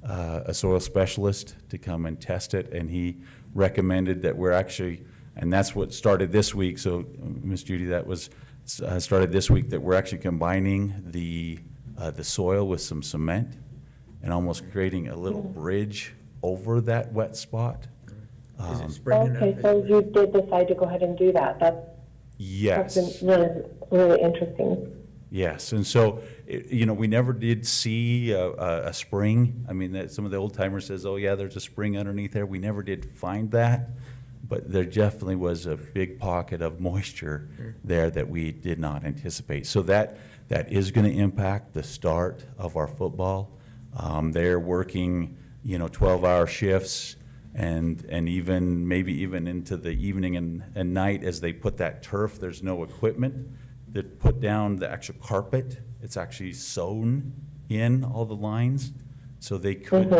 a soil specialist, to come and test it, and he recommended that we're actually, and that's what started this week. So, Ms. Judy, that was started this week, that we're actually combining the soil with some cement and almost creating a little bridge over that wet spot. Is it spring enough? Okay, so you did decide to go ahead and do that. Yes. That's been really interesting. Yes, and so, we never did see a spring. I mean, some of the old timers says, oh yeah, there's a spring underneath there. We never did find that, but there definitely was a big pocket of moisture there that we did not anticipate. So that is going to impact the start of our football. They're working, 12-hour shifts, and maybe even into the evening and night as they put that turf. There's no equipment that put down the actual carpet. It's actually sewn in all the lines, so they could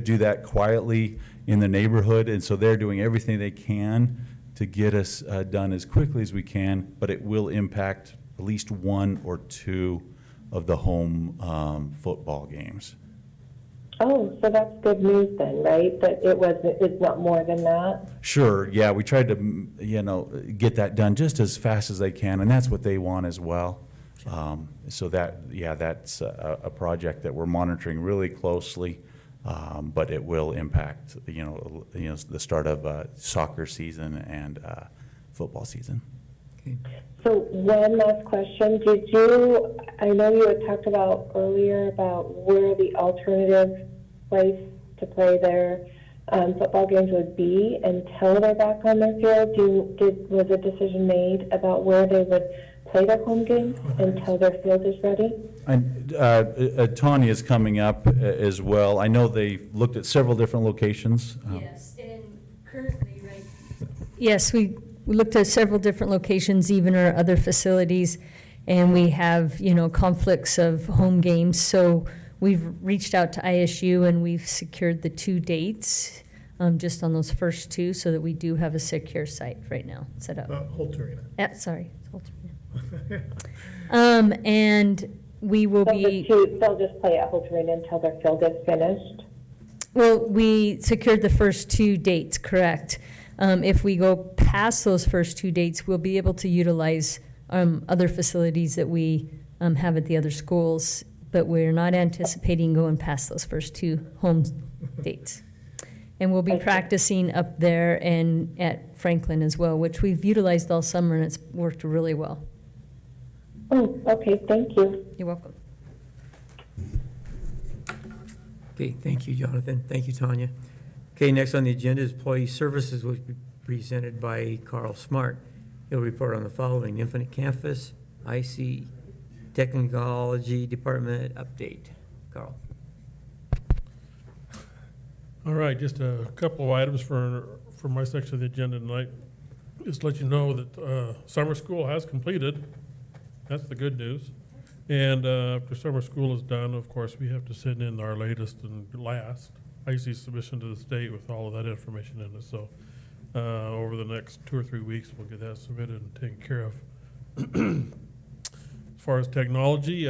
do that quietly in the neighborhood. And so they're doing everything they can to get us done as quickly as we can, but it will impact at least one or two of the home football games. Oh, so that's good news then, right? That it's not more than that? Sure, yeah, we tried to, get that done just as fast as they can, and that's what they want as well. So that's a project that we're monitoring really closely, but it will impact, the start of soccer season and football season. Okay. So one last question. I know you had talked about earlier about where the alternative place to play their football games would be until they're back on their field. Was a decision made about where they would play their home games until their field is ready? And Tanya is coming up as well. I know they looked at several different locations. Yes, and currently, right? Yes, we looked at several different locations, even our other facilities, and we have, conflicts of home games. So We've reached out to ISU and we've secured the 2 dates, just on those first 2, so that we do have a secure site right now set up. Holt Arena. Sorry, it's Holt Arena. And we will be. They'll just play at Holt Arena until their field is finished. Well, we secured the first 2 dates, correct. If we go past those first 2 dates, we'll be able to utilize other facilities that we have at the other schools, but we're not anticipating going past those first 2 home dates. And we'll be practicing up there and at Franklin as well, which we've utilized all summer, and it's worked really well. Oh, okay, thank you. You're welcome. Okay, thank you, Jonathan. Thank you, Tanya. Okay, next on the agenda is employee services, which will be presented by Carl Smart. He'll report on the following: Infinite Campus, IC, Technology Department update. Carl. All right, just a couple of items for my section of the agenda tonight. Just to let you know that summer school has completed. That's the good news. And after summer school is done, of course, we have to send in our latest and last IC submission to the state with all of that information in it. So over the next 2 or 3 weeks, we'll get that submitted and taken care of. As far as technology,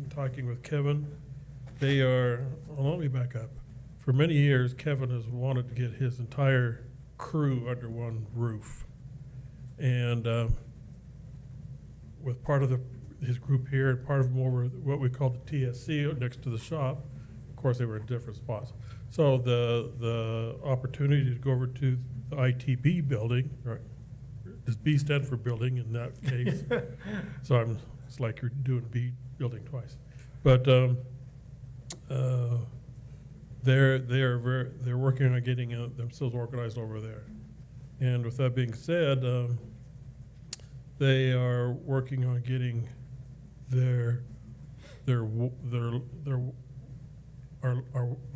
talking with Kevin, they are, well, let me back up. For many years, Kevin has wanted to get his entire crew under one roof. And with part of his group here and part of them over what we call the TSC next to the shop, of course, they were in different spots. So the opportunity to go over to the ITB building, right? Does B stand for building in that case? So it's like you're doing B building twice. But they're working on getting themselves organized over there. And with that being said, they are working on getting our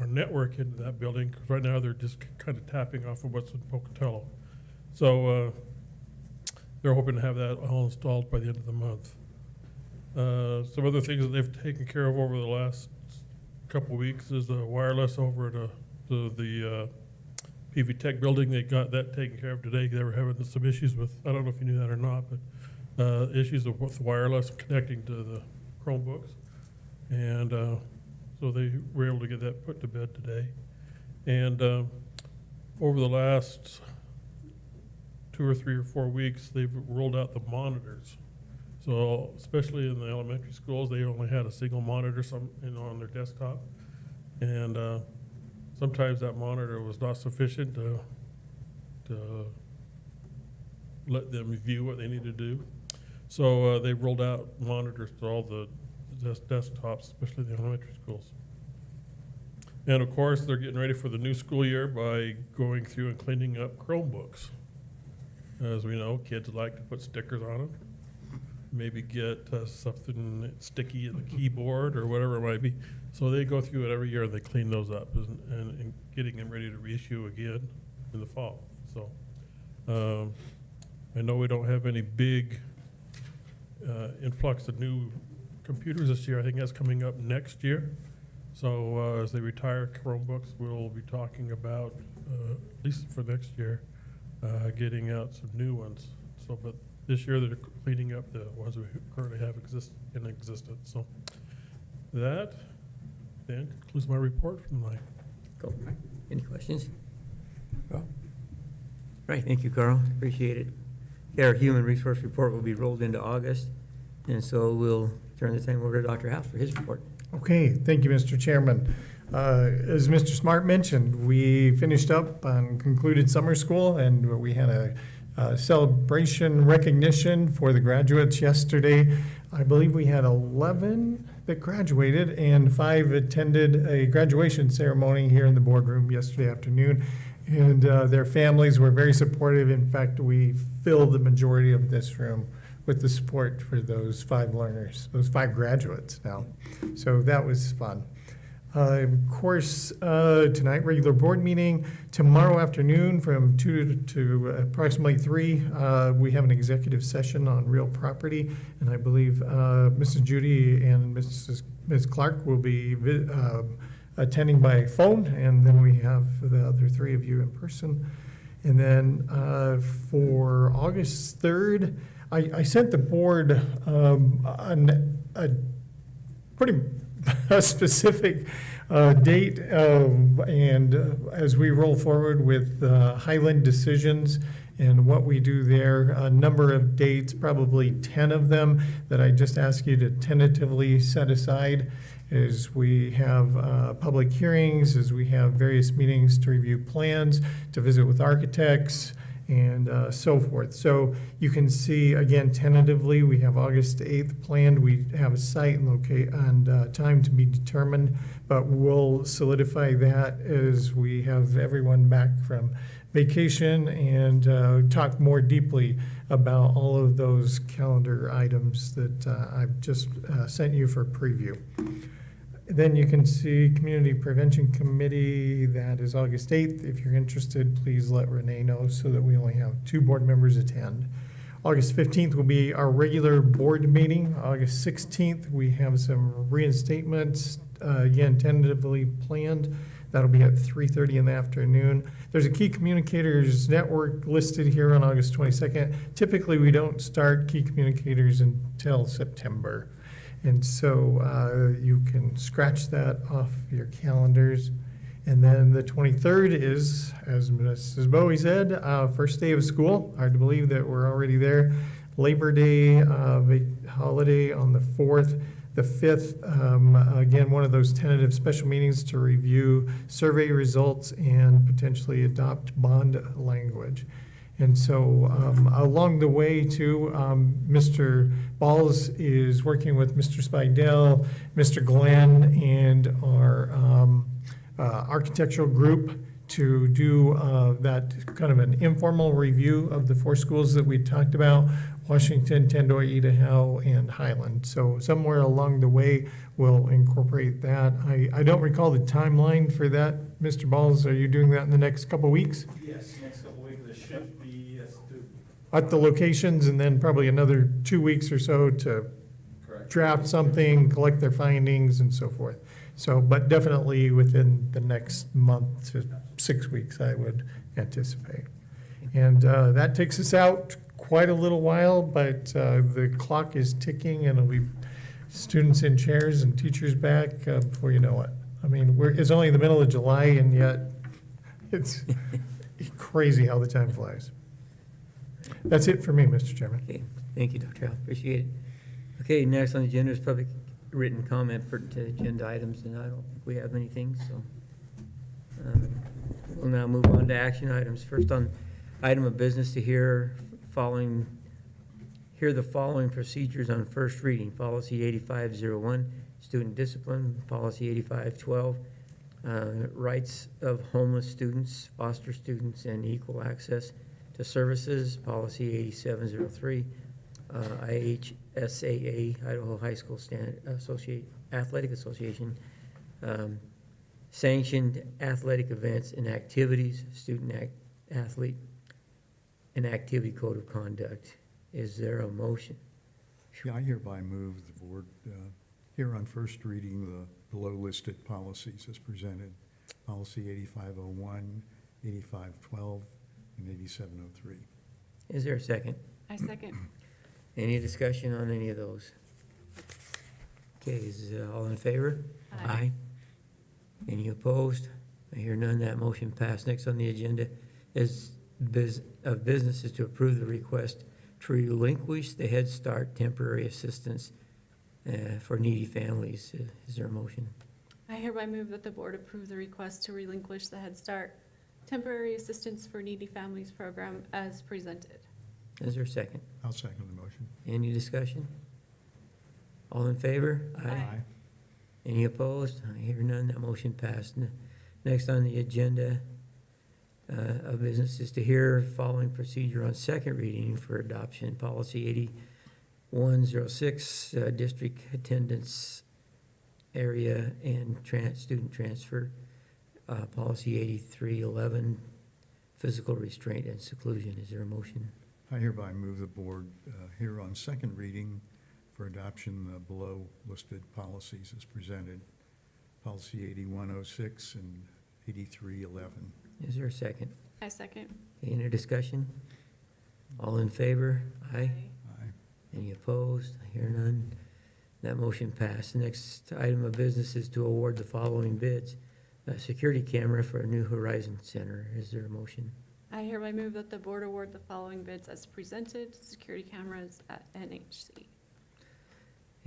network into that building, because right now they're just kind of tapping off of what's in Pocatello. So they're hoping to have that all installed by the end of the month. Some other things that they've taken care of over the last couple of weeks is the wireless over at the PV Tech building. They got that taken care of today. They were having some issues with, I don't know if you knew that or not, but issues with wireless connecting to the Chromebooks. And so they were able to get that put to bed today. And over the last 2 or 3 or 4 weeks, they've rolled out the monitors. So especially in the elementary schools, they only had a single monitor on their desktop. And sometimes that monitor was not sufficient to let them view what they need to do. So they rolled out monitors to all the desktops, especially the elementary schools. And of course, they're getting ready for the new school year by going through and cleaning up Chromebooks. As we know, kids like to put stickers on them, maybe get something sticky in the keyboard or whatever it might be. So they go through it every year and they clean those up and getting them ready to reissue again in the fall. So I know we don't have any big influx of new computers this year. I think that's coming up next year. So as they retire Chromebooks, we'll be talking about, at least for next year, getting out some new ones. So, but this year they're cleaning up the ones we currently have in existence. So that then concludes my report from tonight. Cool. Any questions? Carl? Right, thank you, Carl. Appreciate it. Our human resource report will be rolled into August, and so we'll turn the time over to Dr. House for his report. Okay, thank you, Mr. Chairman. As Mr. Smart mentioned, we finished up on concluded summer school, and we had a celebration recognition for the graduates yesterday. I believe we had 11 that graduated, and 5 attended a graduation ceremony here in the boardroom yesterday afternoon. And their families were very supportive. In fact, we filled the majority of this room with the support for those 5 learners, those 5 graduates now. So that was fun. Of course, tonight, regular board meeting. Tomorrow afternoon from 2 to approximately 3, we have an executive session on real property. And I believe Mrs. Judy and Mrs. Ms. Clark will be attending by phone, and then we have the other three of you in person. And then for August 3rd, I sent the board a pretty specific date, and as we roll forward with Highland decisions and what we do there, a number of dates, probably 10 of them, that I just ask you to tentatively set aside as we have public hearings, as we have various meetings to review plans, to visit with architects, and so forth. So you can see, again, tentatively, we have August 8th planned. We have a site and time to be determined, but we'll solidify that as we have everyone back from vacation and talk more deeply about all of those calendar items that I've just sent you for preview. Then you can see Community Prevention Committee, that is August 8th. If you're interested, please let Renee know so that we only have 2 board members attend. August 15th will be our regular board meeting. August 16th, we have some reinstatements, again, tentatively planned. That'll be at 3:30 in the afternoon. There's a Key Communicators Network listed here on August 22nd. Typically, we don't start Key Communicators until September. And so you can scratch that off your calendars. And then the 23rd is, as Mrs. Bowie said, first day of school. Hard to believe that we're already there. Labor Day holiday on the 4th. The 5th, again, one of those tentative special meetings to review survey results and potentially adopt bond language. And so along the way, too, Mr. Balls is working with Mr. Spidell, Mr. Glenn, and our architectural group to do that kind of an informal review of the 4 schools that we talked about: Washington, Tendoy, Idaho, and Highland. So somewhere along the way, we'll incorporate that. I don't recall the timeline for that. Mr. Balls, are you doing that in the next couple weeks? Yes, next couple weeks, there should be, yes, At the locations, and then probably another 2 weeks or so to draft something, collect their findings, and so forth. So, but definitely within the next month to 6 weeks, I would anticipate. And that takes us out quite a little while, but the clock is ticking, and it'll be students in chairs and teachers back before you know it. I mean, it's only the middle of July, and yet it's crazy how the time flies. That's it for me, Mr. Chairman. Okay, thank you, Dr. Al, appreciate it. Okay, next on the agenda is public written comment pertinent to agenda items, and I don't think we have anything, so. We'll now move on to action items. First on item of business to hear the following procedures on first reading: policy 8501, student discipline; policy 8512, rights of homeless students, foster students, and equal access to services; policy 8703, IHSAA, Idaho High School Athletic Association, sanctioned athletic events and activities, athlete and activity code of conduct. Is there a motion? Yeah, I hereby move the board hear on first reading the below-listed policies as presented: policy 8501, 8512, and 8703. Is there a second? I second. Any discussion on any of those? Okay, is all in favor? Aye. Any opposed? I hear none. That motion passed. Next on the agenda is business is to approve the request to relinquish the Head Start temporary assistance for needy families. Is there a motion? I hereby move that the board approve the request to relinquish the Head Start Temporary Assistance for Needy Families program as presented. Is there a second? I'll second the motion. Any discussion? All in favor? Aye. Any opposed? I hear none. That motion passed. Next on the agenda of business is to hear following procedure on second reading for adoption: policy 8106, district attendance area and student transfer; policy 8311, physical restraint and seclusion. Is there a motion? I hereby move the board hear on second reading for adoption the below listed policies as presented. Policy 8106 and 8311. Is there a second? I second. Any discussion? All in favor? Aye. Aye. Any opposed? I hear none. That motion passed. The next item of business is to award the following bids. A security camera for a New Horizon Center. Is there a motion? I hereby move that the board award the following bids as presented, security cameras at NHC.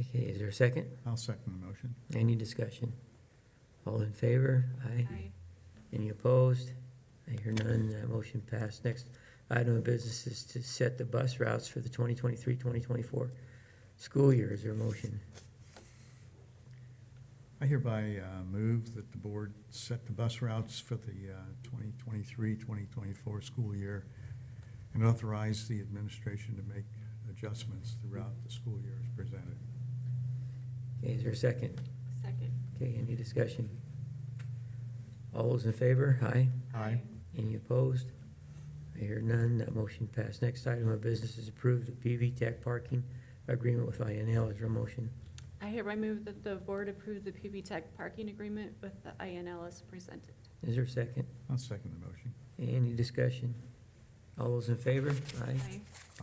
Okay, is there a second? I'll second the motion. Any discussion? All in favor? Aye. Aye. Any opposed? I hear none. That motion passed. Next item of business is to set the bus routes for the 2023-2024 school year. Is there a motion? I hereby move that the board set the bus routes for the 2023-2024 school year and authorize the administration to make adjustments throughout the school year as presented. Okay, is there a second? Second. Okay, any discussion? All those in favor? Aye. Aye. Any opposed? I hear none. That motion passed. Next item of business is approved the PV Tech parking agreement with INL. Is there a motion? I hereby move that the board approve the PB Tech parking agreement with the INL as presented. Is there a second? I'll second the motion. Any discussion? All those in favor? Aye.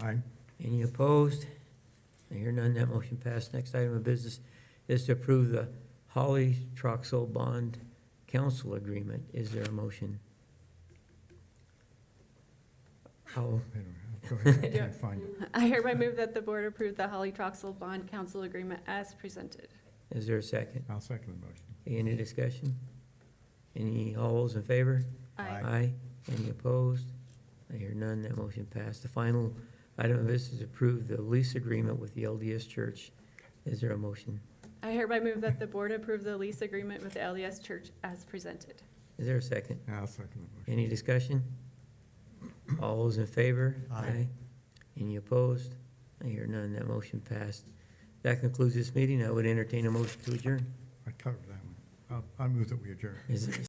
Aye. Aye. Any opposed? I hear none. That motion passed. Next item of business is to approve the Holly Troxel Bond Council Agreement. Is there a motion? How, I don't have, go ahead, I Yeah. can't find it. I hereby move that the board approve the Holly Troxel Bond Council Agreement as presented. is there a second? I'll second the motion. Any discussion? All those in favor? Aye. Any opposed? I hear none. That motion passed. The final item of business is to approve the lease agreement with the LDS Church. Is there a motion? I hereby move that the board approve the lease agreement with the LDS Church as presented. Is there a second? I'll second the motion. Any discussion? All those in favor? Aye. Any opposed? I hear none. That motion passed. That concludes this meeting. I would entertain a motion to adjourn. I covered that one. I move that we adjourn. Is there a